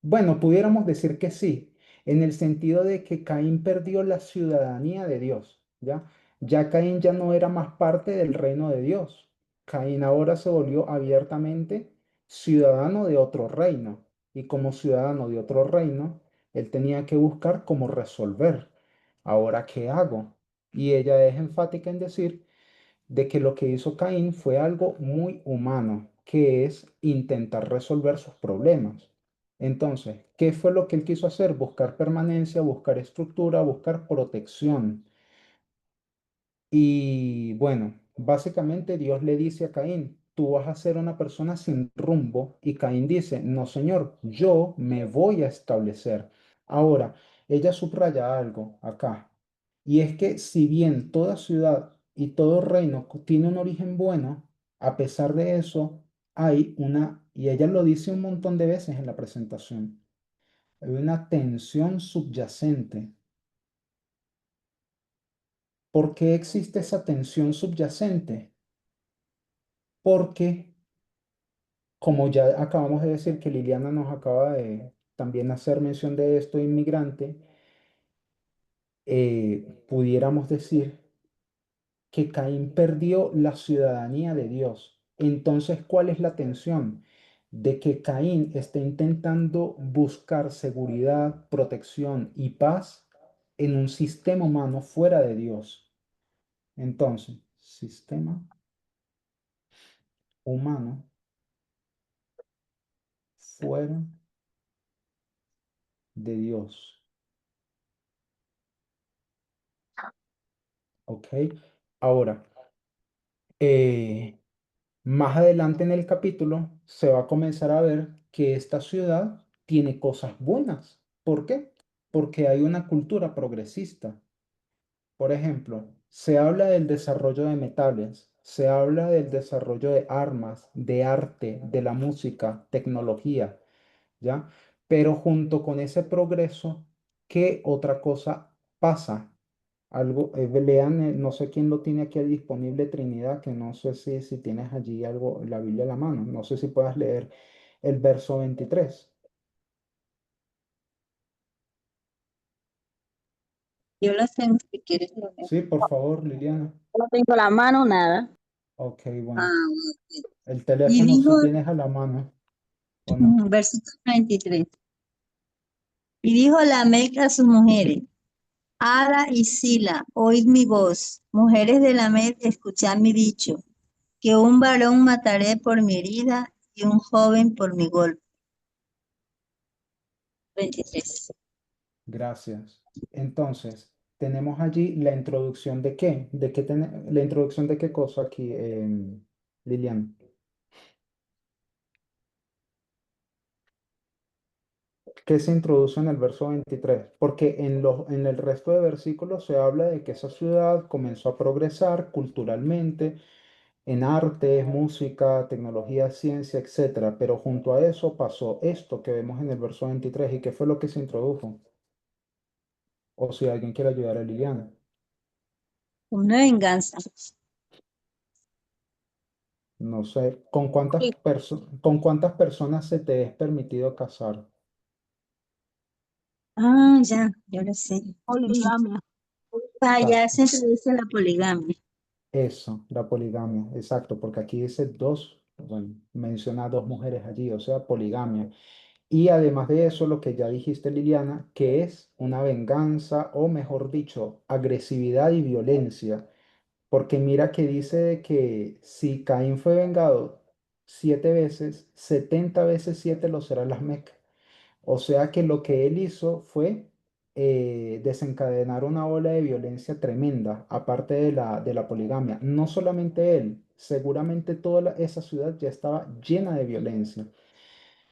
bueno, pudiéramos decir que sí, en el sentido de que Caín perdió la ciudadanía de Dios, ¿ya? Ya Caín ya no era más parte del reino de Dios. Caín ahora se volvió abiertamente ciudadano de otro reino, y como ciudadano de otro reino, él tenía que buscar cómo resolver. Ahora, ¿qué hago? Y ella es enfática en decir de que lo que hizo Caín fue algo muy humano, que es intentar resolver sus problemas. Entonces, ¿qué fue lo que él quiso hacer? Buscar permanencia, buscar estructura, buscar protección. Y bueno, básicamente Dios le dice a Caín, tú vas a ser una persona sin rumbo. Y Caín dice, no, Señor, yo me voy a establecer. Ahora, ella subraya algo acá. Y es que si bien toda ciudad y todo reino tiene un origen bueno, a pesar de eso, hay una, y ella lo dice un montón de veces en la presentación, hay una tensión subyacente. ¿Por qué existe esa tensión subyacente? Porque, como ya acabamos de decir que Liliana nos acaba de también hacer mención de esto, inmigrante, pudiéramos decir que Caín perdió la ciudadanía de Dios. Entonces, ¿cuál es la tensión? De que Caín está intentando buscar seguridad, protección y paz en un sistema humano fuera de Dios. Entonces, sistema humano fuera de Dios. ¿Ok? Ahora, eh, más adelante en el capítulo se va a comenzar a ver que esta ciudad tiene cosas buenas. ¿Por qué? Porque hay una cultura progresista. Por ejemplo, se habla del desarrollo de metales, se habla del desarrollo de armas, de arte, de la música, tecnología, ¿ya? Pero junto con ese progreso, ¿qué otra cosa pasa? Algo, lean, no sé quién lo tiene aquí disponible, Trinidad, que no sé si tienes allí algo, la Biblia a la mano, no sé si puedas leer el verso 23. Yo lo tengo, si quieres lo leo. Sí, por favor, Liliana. No tengo la mano, nada. Ok, bueno. Ah, El y teléfono dijo, si tienes a la mano o no. versículo 23. Y dijo Lamec a sus mujeres, Ada y Sila, oíd mi voz. Mujeres de Lamec, escuchad mi dicho, que un varón mataré por mi herida y un joven por mi golpe. 23. Gracias. Entonces, tenemos allí la introducción de qué, la introducción de qué cosa aquí, Lilian. ¿Qué se introduce en el verso 23? Porque en el resto de versículos se habla de que esa ciudad comenzó a progresar culturalmente, en arte, música, tecnología, ciencia, etcétera. Pero junto a eso pasó esto que vemos en el verso 23. ¿Y qué fue lo que se introdujo? O si alguien quiere ayudar a Liliana. Una venganza. No sé, ¿con cuántas personas se te es permitido casar? Ah, ya, yo lo sé. Poligamia. Ah, ya Exacto. se introduce la poligamia. Eso, la poligamia, exacto, porque aquí dice dos, bueno, menciona dos mujeres allí, o sea, poligamia. Y además de eso, lo que ya dijiste, Liliana, que es una venganza o mejor dicho, agresividad y violencia. Porque mira que dice de que si Caín fue vengado 7 veces, 70 veces 7 lo serán las Mecas. O sea que lo que él hizo fue desencadenar una ola de violencia tremenda, aparte de la poligamia. No solamente él, seguramente toda esa ciudad ya estaba llena de violencia.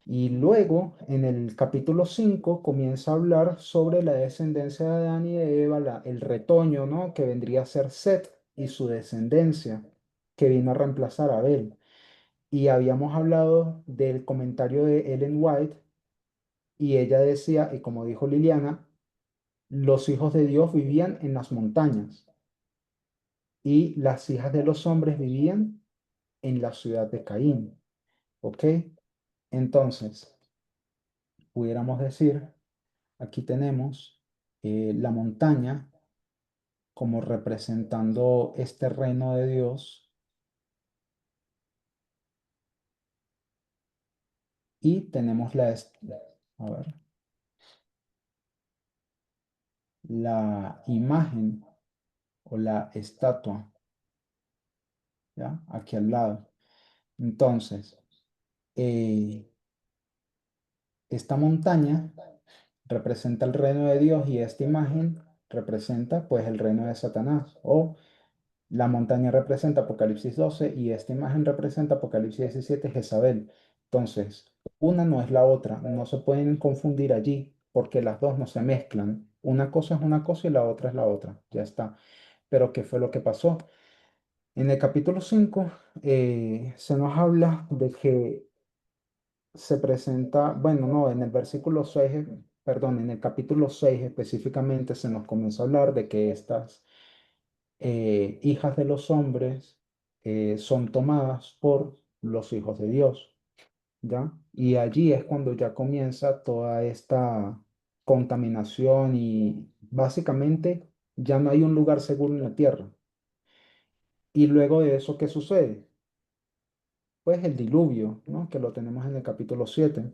Y luego, en el capítulo 5 comienza a hablar sobre la descendencia de Adán y de Eva, el retoño, ¿no? Que vendría a ser Set y su descendencia, que vino a reemplazar a Abel. Y habíamos hablado del comentario de Ellen White, y ella decía, y como dijo Liliana, los hijos de Dios vivían en las montañas y las hijas de los hombres vivían en la ciudad de Caín. ¿Ok? Entonces, pudiéramos decir, aquí tenemos la montaña como representando este reino de Dios y tenemos a ver, la imagen o la estatua, ¿ya? Aquí al lado. Entonces, eh, esta montaña representa el reino de Dios y esta imagen representa pues el reino de Satanás. O la montaña representa Apocalipsis 12 y esta imagen representa Apocalipsis 17, Jezabel. Entonces, una no es la otra, no se pueden confundir allí porque las dos no se mezclan. Una cosa es una cosa y la otra es la otra. Ya está. Pero ¿qué fue lo que pasó? En el capítulo 5 se nos habla de que se presenta, bueno, no, en el versículo 6, perdón, en el capítulo 6 específicamente se nos comienza a hablar de que estas hijas de los hombres son tomadas por los hijos de Dios, ¿ya? Y allí es cuando ya comienza toda esta contaminación y básicamente ya no hay un lugar seguro en la tierra. Y luego de eso, ¿qué sucede? Pues el diluvio, ¿no? Que lo tenemos en el capítulo 7.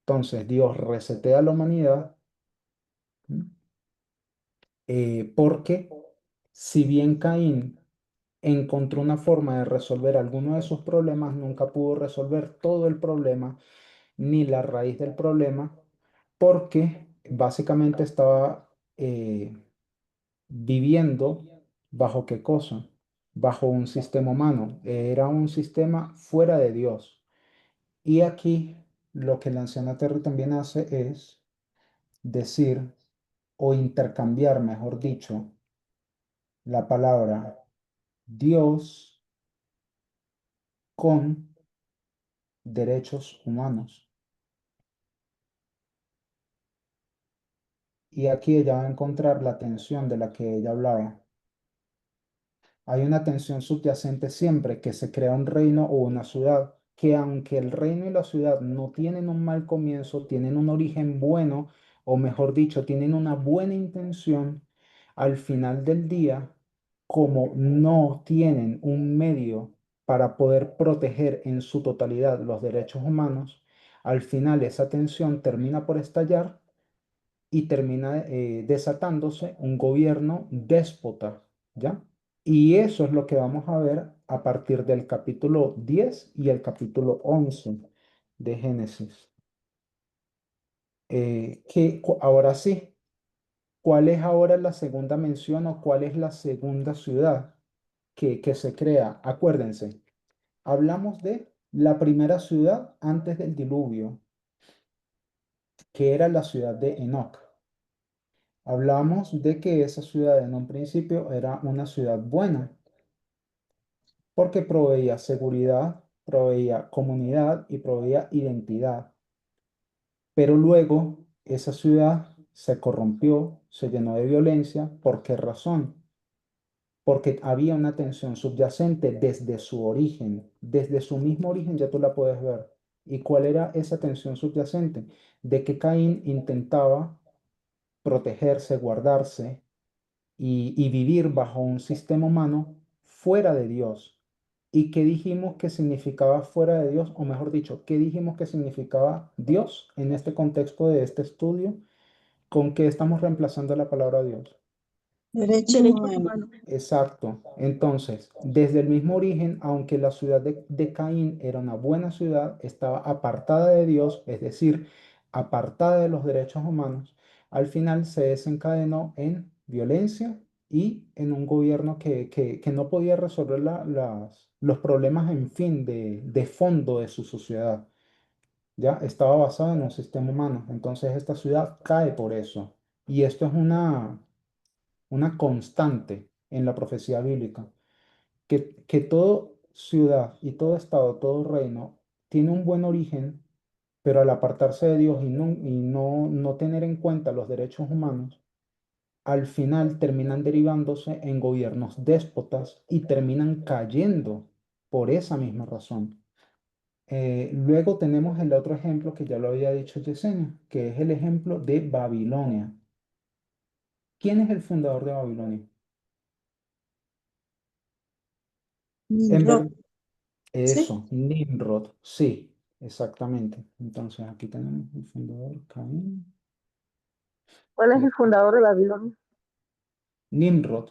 Entonces Dios resetea a la humanidad, ¿m? Porque si bien Caín encontró una forma de resolver alguno de sus problemas, nunca pudo resolver todo el problema ni la raíz del problema, porque básicamente estaba viviendo bajo qué cosa, bajo un sistema humano, era un sistema fuera de Dios. Y aquí lo que la anciana Terry también hace es decir o intercambiar, mejor dicho, la palabra Dios con derechos humanos. Y aquí ella va a encontrar la tensión de la que ella hablaba. Hay una tensión subyacente siempre que se crea un reino o una ciudad, que aunque el reino y la ciudad no tienen un mal comienzo, tienen un origen bueno, o mejor dicho, tienen una buena intención, al final del día, como no tienen un medio para poder proteger en su totalidad los derechos humanos, al final esa tensión termina por estallar y termina desatándose un gobierno déspota, ¿ya? Y eso es lo que vamos a ver a partir del capítulo 10 y el capítulo 11 de Génesis. Ahora sí, ¿cuál es ahora la segunda mención o cuál es la segunda ciudad que se crea? Acuérdense, hablamos de la primera ciudad antes del diluvio, que era la ciudad de Enoc. Hablamos de que esa ciudad en un principio era una ciudad buena porque proveía seguridad, proveía comunidad y proveía identidad. Pero luego esa ciudad se corrompió, se llenó de violencia. ¿Por qué razón? Porque había una tensión subyacente desde su origen, desde su mismo origen ya tú la puedes ver. ¿Y cuál era esa tensión subyacente? De que Caín intentaba protegerse, guardarse y vivir bajo un sistema humano fuera de Dios. ¿Y qué dijimos que significaba fuera de Dios? O mejor dicho, ¿qué dijimos que significaba Dios en este contexto de este estudio? ¿Con qué estamos reemplazando la palabra Dios? Derechos Derechos humanos. humanos. Exacto. Entonces, desde el mismo origen, aunque la ciudad de Caín era una buena ciudad, estaba apartada de Dios, es decir, apartada de los derechos humanos, al final se desencadenó en violencia y en un gobierno que no podía resolver los problemas, en fin, de fondo de su sociedad. Ya estaba basado en un sistema humano. Entonces, esta ciudad cae por eso. Y esto es una constante en la profecía bíblica, que toda ciudad y todo estado, todo reino tiene un buen origen, pero al apartarse de Dios y no tener en cuenta los derechos humanos, al final terminan derivándose en gobiernos déspotas y terminan cayendo por esa misma razón. Luego tenemos el otro ejemplo que ya lo había dicho Yesenia, que es el ejemplo de Babilonia. ¿Quién es el fundador de Babilonia? En Nimrod, verdad, ¿sí? eso, Nimrod, sí, exactamente. Entonces aquí tenemos el fundador, Caín, ¿Cuál es y el fundador de Babilonia? Nimrod,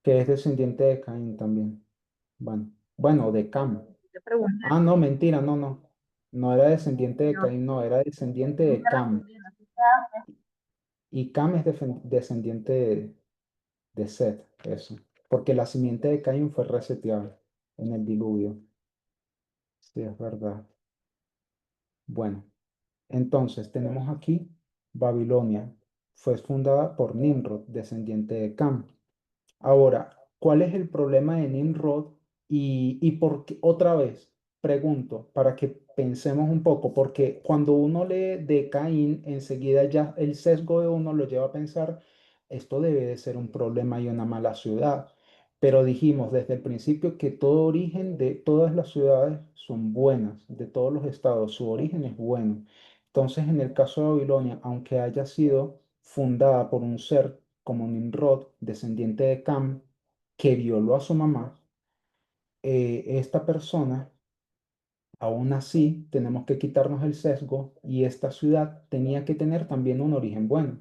que es descendiente de Caín también. Bueno, de Cam. Te pregunté, Ah, no, mentira, no, no. No era descendiente de yo Caín, no, era descendiente no de me Cam. respondí, no sé qué haces. Y Cam es descendiente de Set, eso. Porque la simiente de Caín fue reseteada en el diluvio. Sí, es verdad. Bueno. Entonces, tenemos aquí Babilonia. Fue fundada por Nimrod, descendiente de Cam. Ahora, ¿cuál es el problema de Nimrod? Y por qué, otra vez, pregunto, para que pensemos un poco, porque cuando uno lee de Caín, enseguida ya el sesgo de uno lo lleva a pensar, esto debe de ser un problema y una mala ciudad. Pero dijimos desde el principio que todo origen de todas las ciudades son buenas, de todos los estados, su origen es bueno. Entonces, en el caso de Babilonia, aunque haya sido fundada por un ser como Nimrod, descendiente de Cam, que violó a su mamá, esta persona, aún así, tenemos que quitarnos el sesgo y esta ciudad tenía que tener también un origen bueno.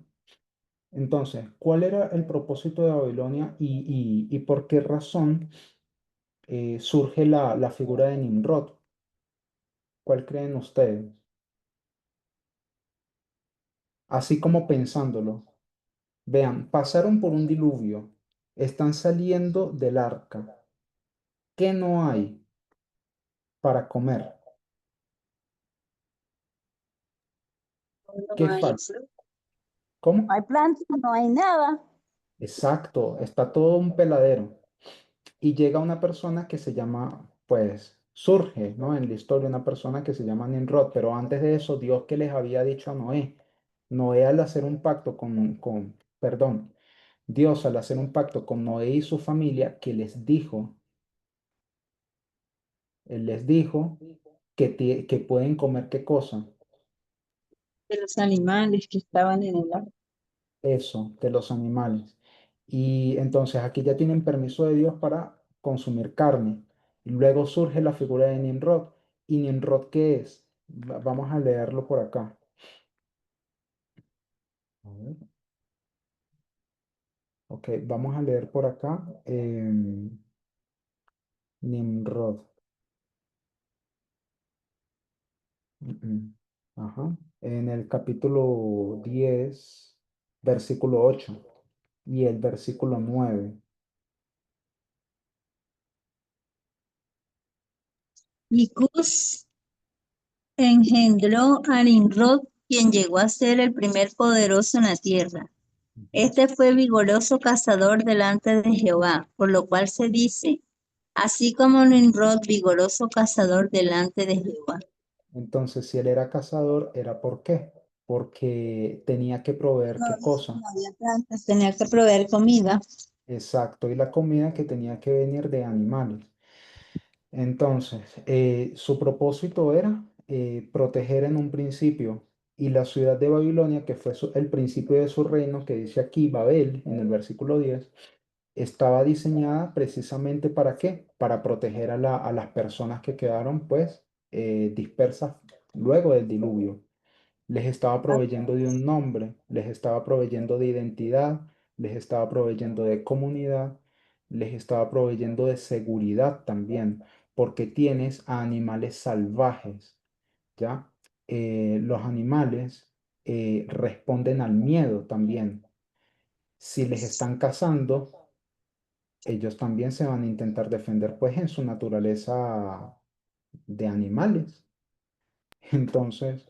Entonces, ¿cuál era el propósito de Babilonia y por qué razón surge la figura de Nimrod? ¿Cuál creen ustedes? así como pensándolo. Vean, pasaron por un diluvio, están saliendo del arca. ¿Qué no hay para comer? No ¿Qué hay, falta? ¿Cómo? no hay plantas, no hay nada. Exacto, está todo un peladero. Y llega una persona que se llama, pues, surge, ¿no? En la historia una persona que se llama Nimrod, pero antes de eso, Dios que les había dicho a Noé, Noé al hacer un pacto perdón, Dios al hacer un pacto con Noé y su familia, que les dijo, él les dijo que pueden comer qué cosa, De los animales que estaban en el arca. eso, de los animales. Y entonces aquí ya tienen permiso de Dios para consumir carne. Y luego surge la figura de Nimrod. ¿Y Nimrod qué es? Vamos a leerlo por acá. A ver, ok, vamos a leer por acá. Nimrod. Mm, mm. Ajá. En el capítulo 10 versículo 8 y el versículo 9. Y Cus engendró a Nimrod, quien llegó a ser el primer poderoso en la tierra. Ujú. Este fue vigoroso cazador delante de Jehová, por lo cual se dice, así como Nimrod, vigoroso cazador delante de Jehová. Entonces, si él era cazador, ¿era por qué? Porque tenía que proveer No qué había, cosa. no había plantas, tenía que proveer comida. Exacto, y la comida que tenía que venir de animales. Entonces, su propósito era proteger en un principio, y la ciudad de Babilonia, que fue el principio de su reino, que dice aquí Babel, en el versículo 10, estaba diseñada precisamente ¿para qué? Para proteger a las personas que quedaron, pues, dispersas luego del diluvio. Les estaba proveyendo de un nombre, les estaba proveyendo de identidad, les estaba proveyendo de comunidad, les estaba proveyendo de seguridad también, porque tienes a animales salvajes, ¿ya? Los animales responden al miedo también. Si les están cazando, ellos también se van a intentar defender, pues, en su naturaleza de animales. Entonces,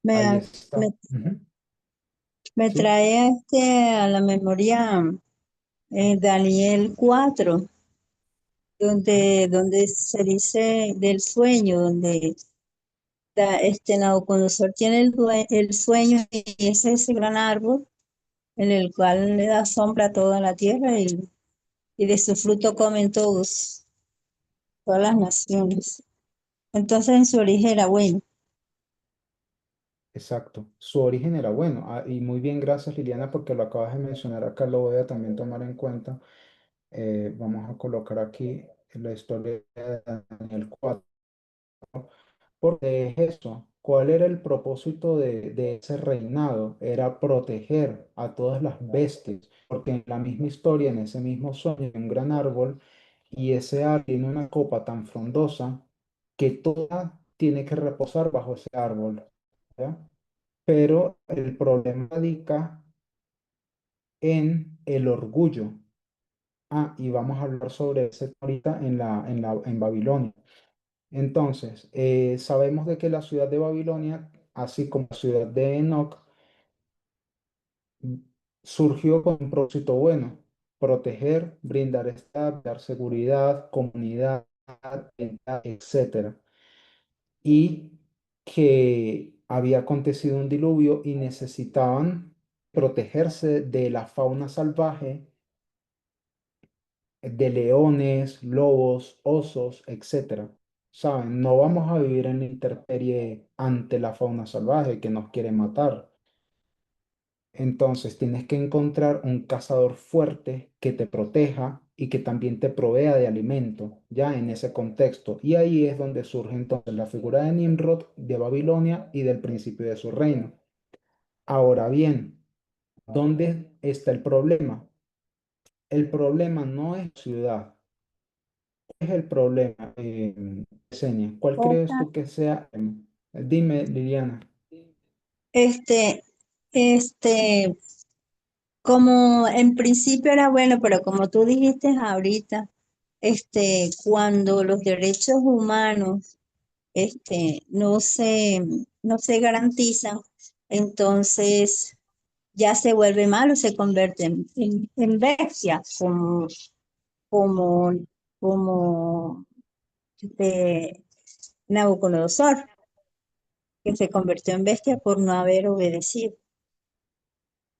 Me, ahí me, está. Ujú. me Sí. trae a la memoria Daniel 4, donde se dice del sueño, donde Nabucodonosor tiene el sueño y es ese gran árbol en el cual le da sombra a toda la tierra y de su fruto comen todas las naciones. Entonces en su origen era bueno. Exacto, su origen era bueno. Y muy bien, gracias Liliana, porque lo acabas de mencionar acá, lo voy a también tomar en cuenta. Vamos a colocar aquí la historia de Daniel 4, porque es eso. ¿Cuál era el propósito de ese reinado? Era proteger a todas las bestias, porque en la misma historia, en ese mismo sueño, hay un gran árbol y ese árbol tiene una copa tan frondosa que toda tiene que reposar bajo ese árbol. ¿Ya? Pero el problema radica en el orgullo. Y vamos a hablar sobre eso ahorita en Babilonia. Entonces, sabemos de que la ciudad de Babilonia, así como la ciudad de Enoch, mm, surgió con un propósito bueno: proteger, brindar estabilidad, dar seguridad, comunidad, etcétera. Y que había acontecido un diluvio y necesitaban protegerse de la fauna salvaje, de leones, lobos, osos, etcétera. ¿Saben? No vamos a vivir en la intemperie ante la fauna salvaje que nos quiere matar. Entonces tienes que encontrar un cazador fuerte que te proteja y que también te provea de alimento, ya en ese contexto. Y ahí es donde surge entonces la figura de Nimrod, de Babilonia y del principio de su reino. Ahora bien, ¿dónde está el problema? El problema no es ciudad. ¿Cuál es el problema, Yesenia? ¿Cuál crees Otra, tú que sea? Dime, Liliana. Este, como en principio era bueno, pero como tú dijiste ahorita, cuando los derechos humanos, no se garantizan, entonces ya se vuelve malo, se convierte en bestia, como, como este, Nabucodonosor, que se convirtió en bestia por no haber obedecido.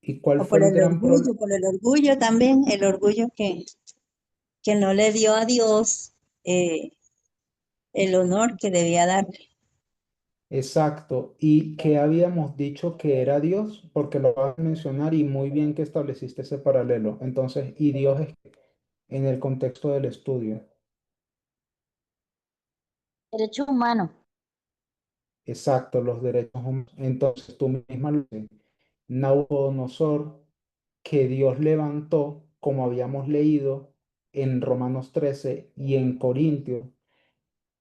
¿Y cuál O fue el gran problema? por el orgullo también, el orgullo que no le dio a Dios eh, el honor que debía darle. Exacto. ¿Y qué habíamos dicho que era Dios? Porque lo vas a mencionar y muy bien que estableciste ese paralelo. Entonces, ¿y Dios es en el contexto del estudio? Derechos humanos. Exacto, los derechos humanos. Entonces, tú misma lo dices. Nabucodonosor, que Dios levantó, como habíamos leído en Romanos 13 y en Corintios,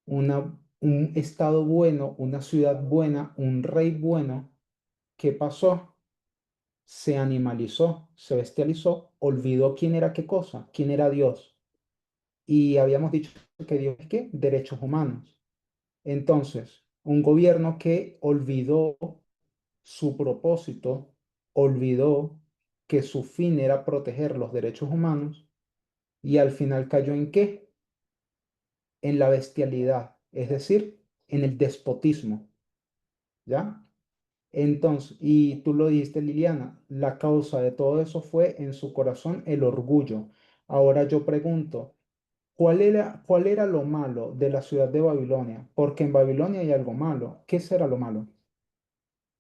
un estado bueno, una ciudad buena, un rey bueno. ¿Qué pasó? Se animalizó, se bestializó, olvidó quién era qué cosa, quién era Dios. Y habíamos dicho que Dios es qué, derechos humanos. Entonces, un gobierno que olvidó su propósito, olvidó que su fin era proteger los derechos humanos y al final cayó en qué? En la bestialidad, es decir, en el despotismo, ¿ya? Entonces, y tú lo dijiste, Liliana, la causa de todo eso fue en su corazón el orgullo. Ahora yo pregunto, cuál era lo malo de la ciudad de Babilonia? Porque en Babilonia hay algo malo. ¿Qué será lo malo?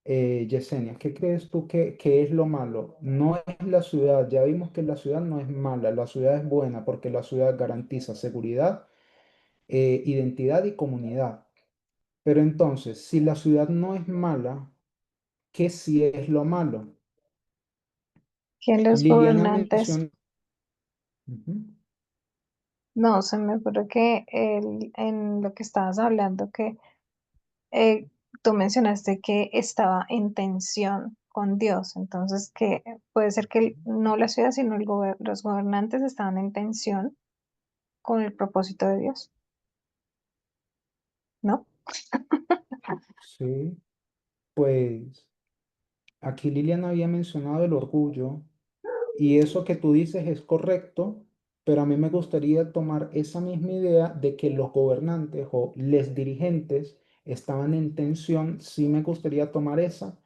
Yesenia, ¿qué crees tú que es lo malo? No es la ciudad, ya vimos que la ciudad no es mala, la ciudad es buena porque la ciudad garantiza seguridad, identidad y comunidad. Pero entonces, si la ciudad no es mala, ¿qué sí es lo malo? Que los Liliana gobernantes, menciona, ujú, no, se me ocurre que en lo que estabas hablando, que eh, tú mencionaste que estaba en tensión con Dios, entonces que puede ser que no la ciudad, sino los gobernantes estaban en tensión con el propósito de Dios, ¿no? sí, pues aquí Liliana había mencionado el orgullo. Y eso que tú dices es correcto, pero a mí me gustaría tomar esa misma idea de que los gobernantes o los dirigentes estaban en tensión, sí me gustaría tomar esa,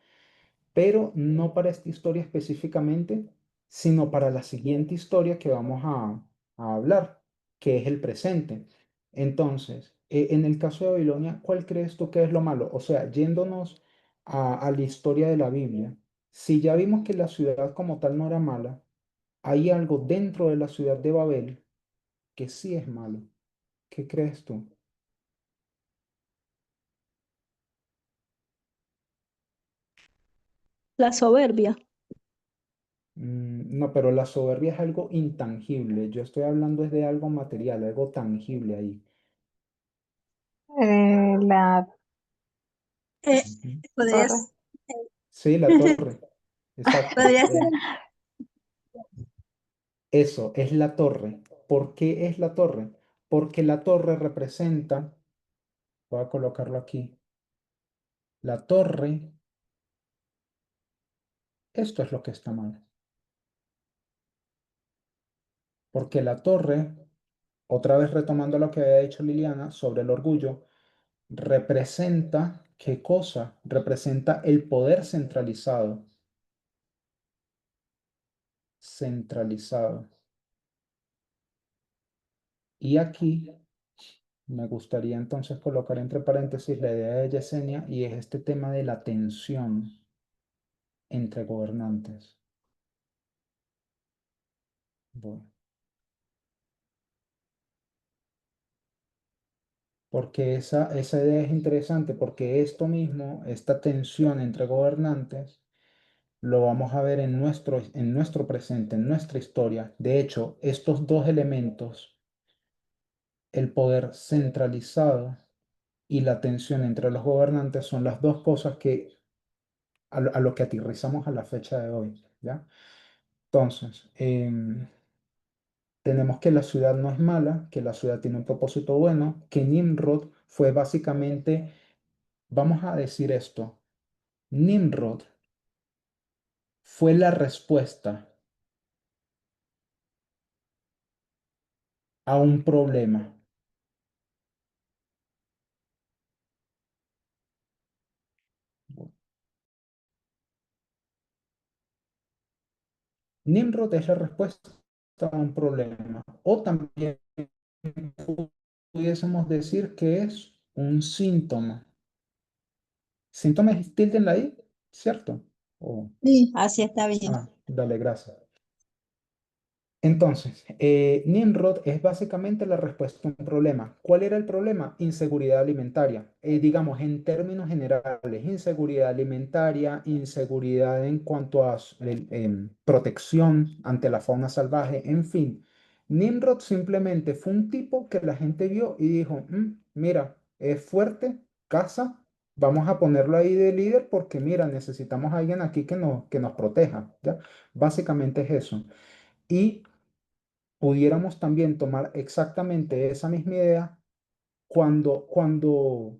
pero no para esta historia específicamente, sino para la siguiente historia que vamos a hablar, que es el presente. Entonces, en el caso de Babilonia, ¿cuál crees tú que es lo malo? O sea, yéndonos a la historia de la Biblia, si ya vimos que la ciudad como tal no era mala, hay algo dentro de la ciudad de Babel que sí es malo. ¿Qué crees tú? La soberbia. No, pero la soberbia es algo intangible. Yo estoy hablando es de algo material, algo tangible ahí. La Eh, Ujú. torre. podrías, Sí, la torre. Exacto. podría ser, Eso, es la torre. ¿Por qué es la torre? Porque la torre representa, voy a colocarlo aquí, la torre, esto es lo que está mal. Porque la torre, otra vez retomando lo que había dicho Liliana sobre el orgullo, representa, ¿qué cosa? Representa el poder centralizado. Centralizado. Y aquí me gustaría entonces colocar entre paréntesis la idea de Yesenia y es este tema de la tensión entre gobernantes. Bueno, porque esa idea es interesante porque esto mismo, esta tensión entre gobernantes, lo vamos a ver en nuestro presente, en nuestra historia. De hecho, estos dos elementos, el poder centralizado y la tensión entre los gobernantes, son las dos cosas que a lo que aterrizamos a la fecha de hoy, ¿ya? Entonces, tenemos que la ciudad no es mala, que la ciudad tiene un propósito bueno, que Nimrod fue básicamente, vamos a decir esto, Nimrod fue la respuesta a un problema. Nimrod es la respuesta a un problema. O también pudiésemos decir que es un síntoma. Síntoma es tilde en la I, ¿cierto? O- Sí, así está bien. dale, gracias. Entonces, Nimrod es básicamente la respuesta a un problema. ¿Cuál era el problema? Inseguridad alimentaria. Digamos, en términos generales, inseguridad alimentaria, inseguridad en cuanto a protección ante la fauna salvaje, en fin. Nimrod simplemente fue un tipo que la gente vio y dijo, mira, es fuerte, caza, vamos a ponerlo ahí de líder porque, mira, necesitamos a alguien aquí que nos proteja, ¿ya? Básicamente es eso. Y pudiéramos también tomar exactamente esa misma idea cuando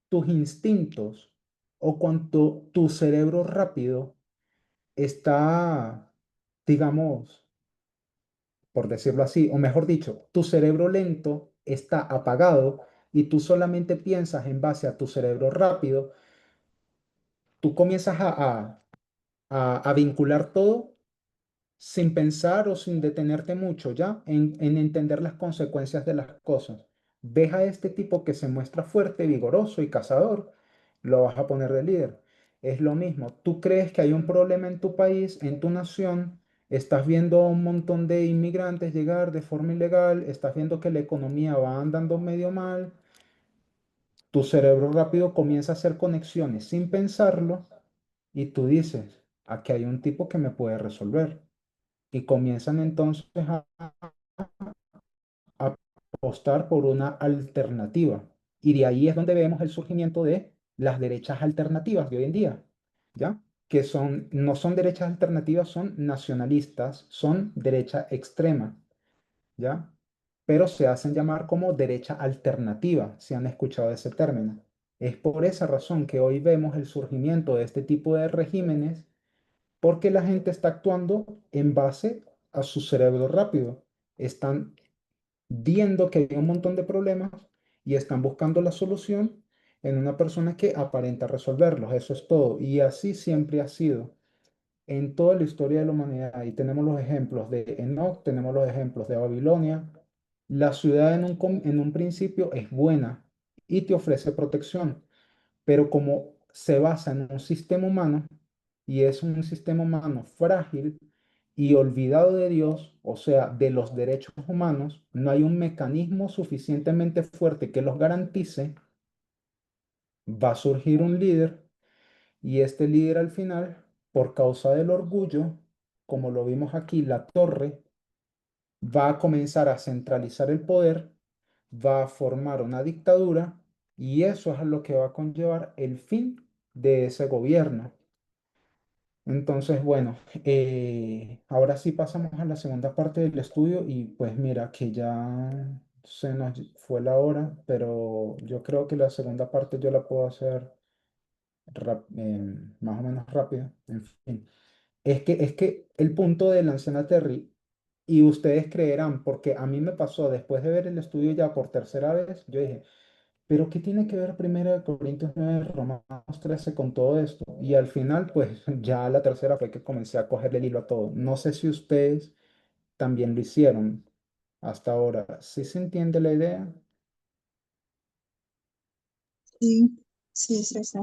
tus instintos o cuando tu cerebro rápido está, digamos, por decirlo así, o mejor dicho, tu cerebro lento está apagado y tú solamente piensas en base a tu cerebro rápido, tú comienzas a vincular todo sin pensar o sin detenerte mucho ya en entender las consecuencias de las cosas. Ves a este tipo que se muestra fuerte, vigoroso y cazador, lo vas a poner de líder. Es lo mismo, tú crees que hay un problema en tu país, en tu nación, estás viendo a un montón de inmigrantes llegar de forma ilegal, estás viendo que la economía va andando medio mal, tu cerebro rápido comienza a hacer conexiones sin pensarlo y tú dices, aquí hay un tipo que me puede resolver y comienzan entonces a apostar por una alternativa. Y de ahí es donde vemos el surgimiento de las derechas alternativas de hoy en día, ¿ya? Que son, no son derechas alternativas, son nacionalistas, son derecha extrema, ¿ya? Pero se hacen llamar como derecha alternativa, si han escuchado ese término. Es por esa razón que hoy vemos el surgimiento de este tipo de regímenes porque la gente está actuando en base a su cerebro rápido. Están viendo que hay un montón de problemas y están buscando la solución en una persona que aparenta resolverlos. Eso es todo. Y así siempre ha sido en toda la historia de la humanidad. Y tenemos los ejemplos de Enoch, tenemos los ejemplos de Babilonia. La ciudad en un principio es buena y te ofrece protección, pero como se basa en un sistema humano y es un sistema humano frágil y olvidado de Dios, o sea, de los derechos humanos, no hay un mecanismo suficientemente fuerte que los garantice, va a surgir un líder y este líder al final, por causa del orgullo, como lo vimos aquí, la torre va a comenzar a centralizar el poder, va a formar una dictadura y eso es lo que va a conllevar el fin de ese gobierno. Entonces, bueno, ahora sí pasamos a la segunda parte del estudio y pues mira que ya se nos fue la hora, pero yo creo que la segunda parte yo la puedo hacer más o menos rápida. En fin. Es que el punto de la anciana Terry, y ustedes creerán, porque a mí me pasó después de ver el estudio ya por tercera vez, yo dije, pero ¿qué tiene que ver 1 Corintios 9 Romanos 13 con todo esto? Y al final, pues ya la tercera fue que comencé a cogerle el hilo a todo. No sé si ustedes también lo hicieron hasta ahora. ¿Sí se entiende la idea? Sí, sí, sí, sí.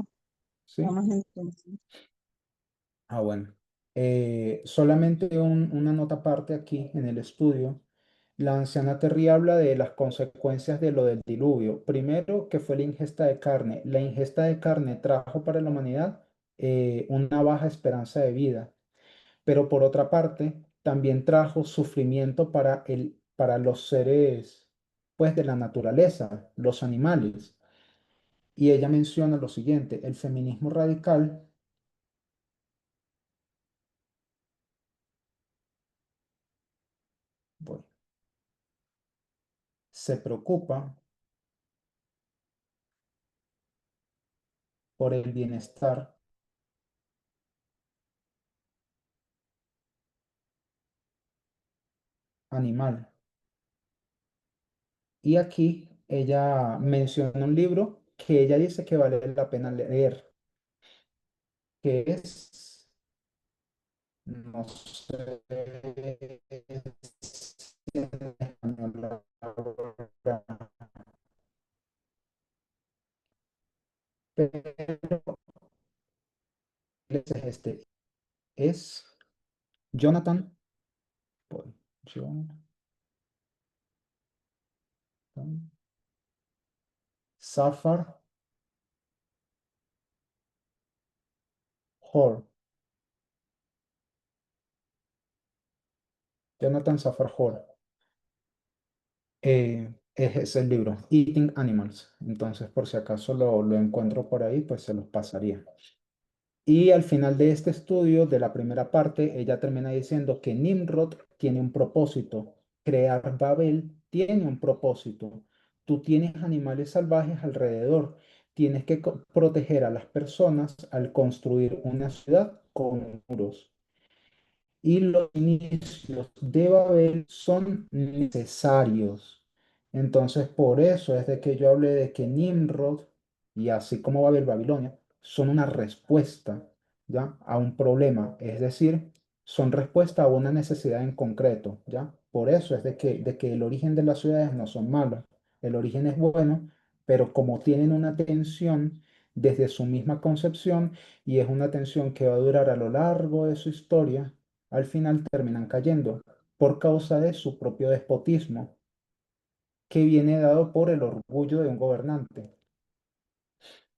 Sí. Vamos entonces. Ah, bueno. Solamente una nota aparte aquí en el estudio. La anciana Terry habla de las consecuencias de lo del diluvio. Primero, que fue la ingesta de carne. La ingesta de carne trajo para la humanidad una baja esperanza de vida, pero por otra parte, también trajo sufrimiento para los seres, pues, de la naturaleza, los animales. Y ella menciona lo siguiente, el feminismo radical se preocupa por el bienestar animal. Y aquí ella menciona un libro que ella dice que vale la pena leer, que es, no sé si en español la pero es es Jonathan, pues, Jonathan Safar Hall, Jonathan Safar Hall. Es el libro, Eating Animals. Entonces, por si acaso lo encuentro por ahí, pues se los pasaría. Y al final de este estudio, de la primera parte, ella termina diciendo que Nimrod tiene un propósito, crear Babel tiene un propósito. Tú tienes animales salvajes alrededor, tienes que proteger a las personas al construir una ciudad con muros. Y los inicios de Babel son necesarios. Entonces, por eso es de que yo hablé de que Nimrod, y así como Babel, Babilonia, son una respuesta, ¿ya? A un problema, es decir, son respuesta a una necesidad en concreto, ¿ya? Por eso es de que el origen de las ciudades no son malos, el origen es bueno, pero como tienen una tensión desde su misma concepción, y es una tensión que va a durar a lo largo de su historia, al final terminan cayendo por causa de su propio despotismo, que viene dado por el orgullo de un gobernante.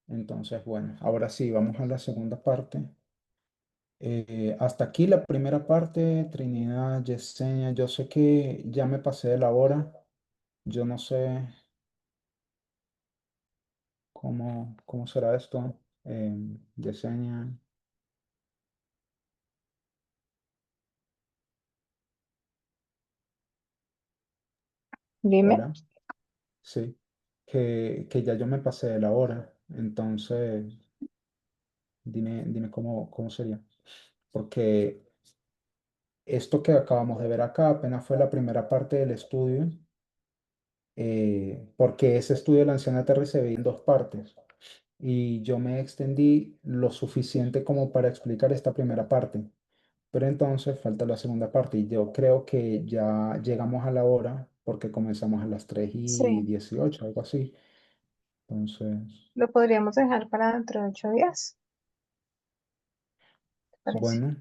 Entonces, bueno, ahora sí, vamos a la segunda parte. Hasta aquí la primera parte, Trinidad, Yesenia. Yo sé que ya me pasé de la hora. Yo no sé cómo será esto. Yesenia, Dime. hola. Sí, que ya yo me pasé de la hora. Entonces, dime cómo sería. Porque esto que acabamos de ver acá apenas fue la primera parte del estudio, porque ese estudio de la anciana Terry se ve en dos partes y yo me extendí lo suficiente como para explicar esta primera parte, pero entonces falta la segunda parte y yo creo que ya llegamos a la hora porque comenzamos a las tres y Sí, 18 algo así. Entonces, lo podríamos dejar para dentro de 8 días, ¿te parece? bueno,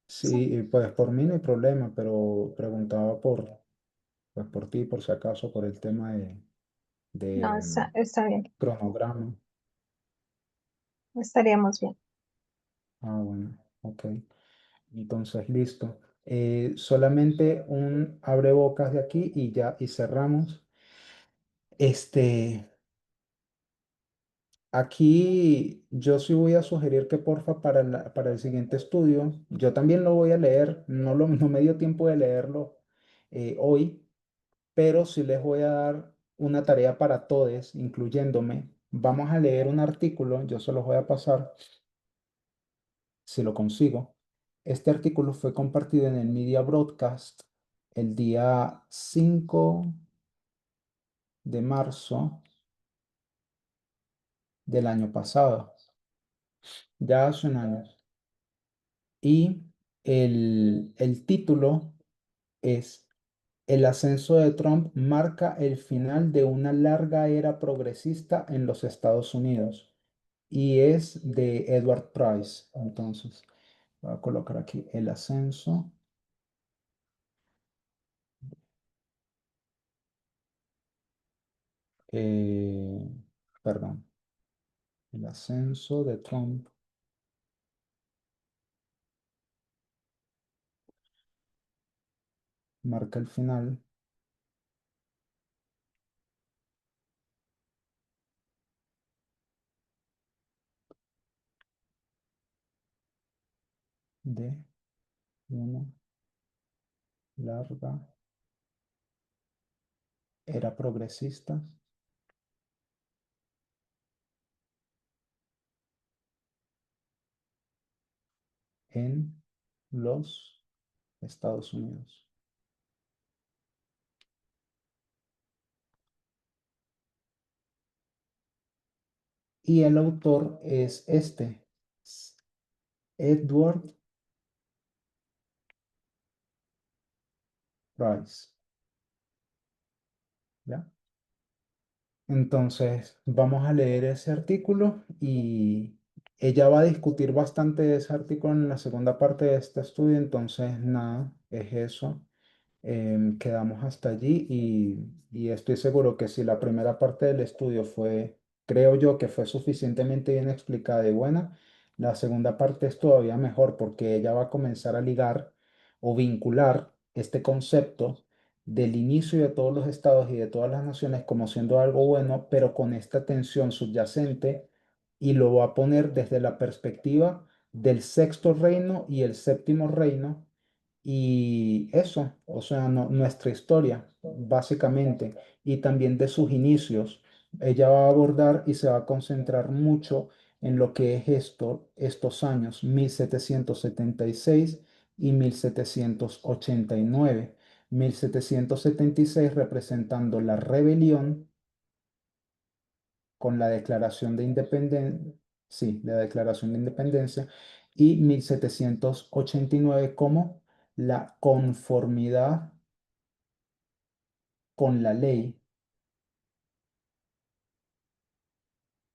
Sí. sí, pues por mí no hay problema, pero preguntaba pues por ti, por si acaso, por el tema No, de está bien, cronograma. estaríamos bien. Ah, bueno, ok. Entonces, listo. Solamente un abrebocas de aquí y ya, y cerramos. Este, aquí yo sí voy a sugerir que porfa para el siguiente estudio, yo también lo voy a leer, no me dio tiempo de leerlo hoy, pero sí les voy a dar una tarea para todos, incluyéndome. Vamos a leer un artículo, yo se los voy a pasar si lo consigo. Este artículo fue compartido en el Media Broadcast el día 5 de marzo del año pasado, ya hace un año. Y el título es El ascenso de Trump marca el final de una larga era progresista en los Estados Unidos. Y es de Edward Price. Entonces, voy a colocar aquí el ascenso. eh, Perdón. El ascenso de Trump marca el final de una larga era progresista en los Estados Unidos. Y el autor es este, Edward Rice. ¿Ya? Entonces, vamos a leer ese artículo y ella va a discutir bastante de ese artículo en la segunda parte de este estudio. Entonces, nada, es eso. Quedamos hasta allí y estoy seguro que si la primera parte del estudio fue, creo yo, que fue suficientemente bien explicada y buena, la segunda parte es todavía mejor porque ella va a comenzar a ligar o vincular este concepto del inicio de todos los estados y de todas las naciones como siendo algo bueno, pero con esta tensión subyacente y lo va a poner desde la perspectiva del sexto reino y el séptimo reino y eso, o sea, nuestra historia, básicamente, y también de sus inicios. Ella va a abordar y se va a concentrar mucho en lo que es estos años, 1776 y 1789. 1776 representando la rebelión con la Declaración de Independencia, sí, la Declaración de Independencia, y 1789 como la conformidad con la ley,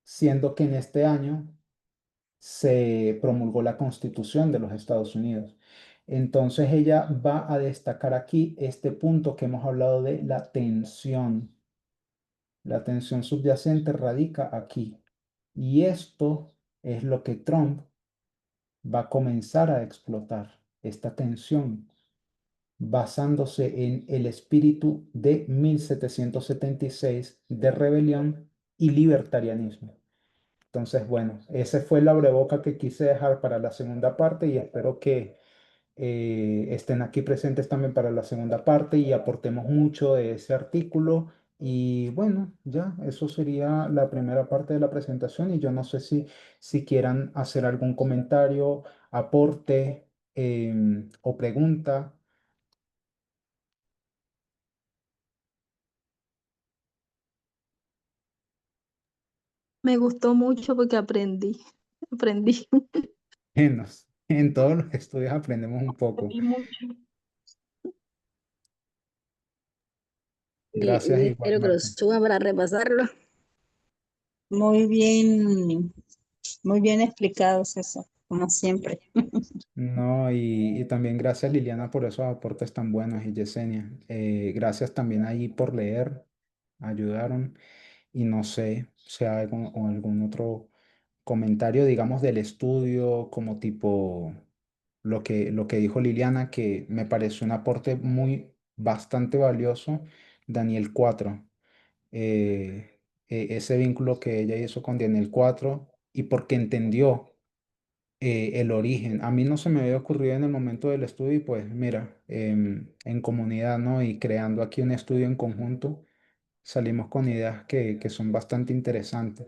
siendo que en este año se promulgó la Constitución de los Estados Unidos. Entonces ella va a destacar aquí este punto que hemos hablado de la tensión. La tensión subyacente radica aquí. Y esto es lo que Trump va a comenzar a explotar, esta tensión, basándose en el espíritu de 1776 de rebelión y libertarianismo. Entonces, bueno, ese fue la breboca que quise dejar para la segunda parte y espero que estén aquí presentes también para la segunda parte y aportemos mucho de ese artículo. Y bueno, ya, eso sería la primera parte de la presentación y yo no sé si quieran hacer algún comentario, aporte o pregunta. Me gustó mucho porque aprendí, En todos los estudios aprendemos un poco. aprendí mucho. Gracias Y espero que lo igualmente. suba para repasarlo. Muy bien explicados eso, como siempre. No, y también gracias Liliana por esos aportes tan buenos y Yesenia. Gracias también ahí por leer, ayudaron y no sé si hay algún otro comentario, digamos, del estudio, como tipo lo que dijo Liliana, que me pareció un aporte bastante valioso, Daniel 4 ese vínculo que ella hizo con Daniel 4 y porque entendió el origen. A mí no se me había ocurrido en el momento del estudio y pues mira, en comunidad, ¿no? Y creando aquí un estudio en conjunto, salimos con ideas que son bastante interesantes.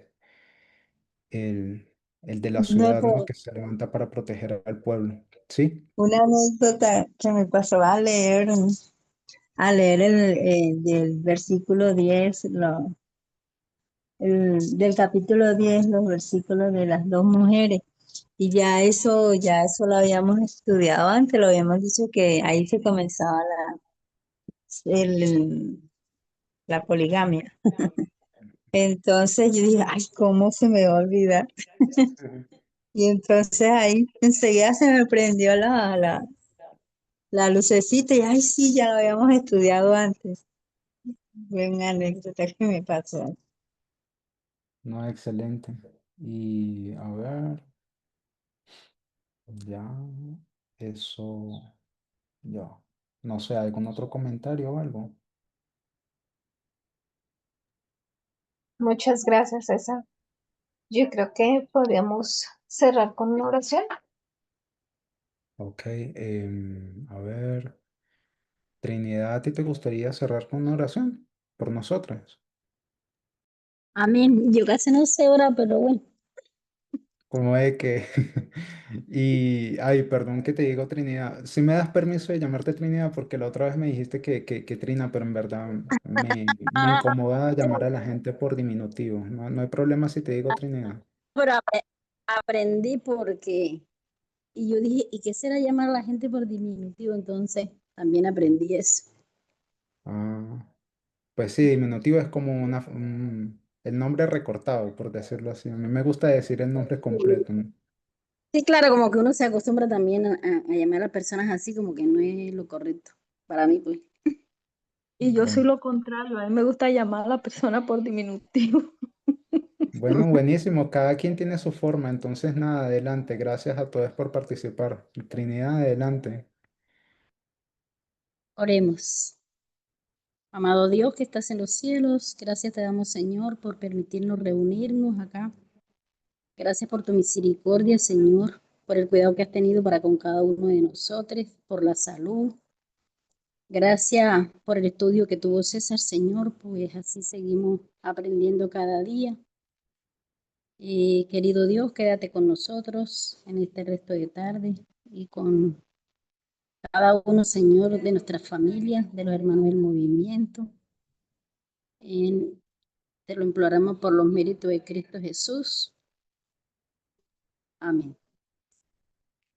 El, el de la No, ciudad, ¿no? pues, Que se levanta para proteger al pueblo. ¿Sí? una anécdota que me pasó a leer del versículo 10 del capítulo 10 los versículos de las dos mujeres. Y ya eso lo habíamos estudiado antes, lo habíamos dicho que ahí se comenzaba el- la poligamia. Entonces yo dije, ay, ¿cómo se me va a olvidar? Y entonces ahí enseguida se me prendió la lucecita y, ay, sí, ya lo habíamos estudiado antes. Fue una anécdota que me pasó. No, excelente. Y a ver, ya, eso, ya. No sé, ¿algún otro comentario o algo? Muchas gracias, César. Yo creo que podríamos cerrar con una oración. Ok, a ver, Trinidad, ¿a ti te gustaría cerrar con una oración? por nosotros. Amén. Yo casi no sé orar, pero bueno. Como de que... Y, ay, perdón que te digo Trinidad. Si me das permiso de llamarte Trinidad, porque la otra vez me dijiste que Trina, pero en verdad me Ah, incomoda llamar a la gente por diminutivo. No, no hay problema si te digo Trinidad. pero aprendí porque, y yo dije, ¿y qué será llamar a la gente por diminutivo? Entonces también aprendí eso. Ah, pues sí, diminutivo es como el nombre recortado, por decirlo así. A mí me gusta decir el nombre completo, ¿no? Sí, claro, como que uno se acostumbra también a llamar a personas así, como que no es lo correcto. Para mí, pues. Y yo soy Bueno, lo contrario, a mí me gusta llamar a la persona por diminutivo. bueno, buenísimo. Cada quien tiene su forma. Entonces, nada, adelante. Gracias a todos por participar. Trinidad, adelante. Oremos. Amado Dios que estás en los cielos, gracias te damos, Señor, por permitirnos reunirnos acá. Gracias por tu misericordia, Señor, por el cuidado que has tenido para con cada uno de nosotros, por la salud. Gracias por el estudio que tuvo César, Señor, pues así seguimos aprendiendo cada día. Querido Dios, quédate con nosotros en este resto de tarde y con cada uno, Señor, de nuestras familias, de los hermanos del movimiento. Te lo imploramos por los méritos de Cristo Jesús. Amén.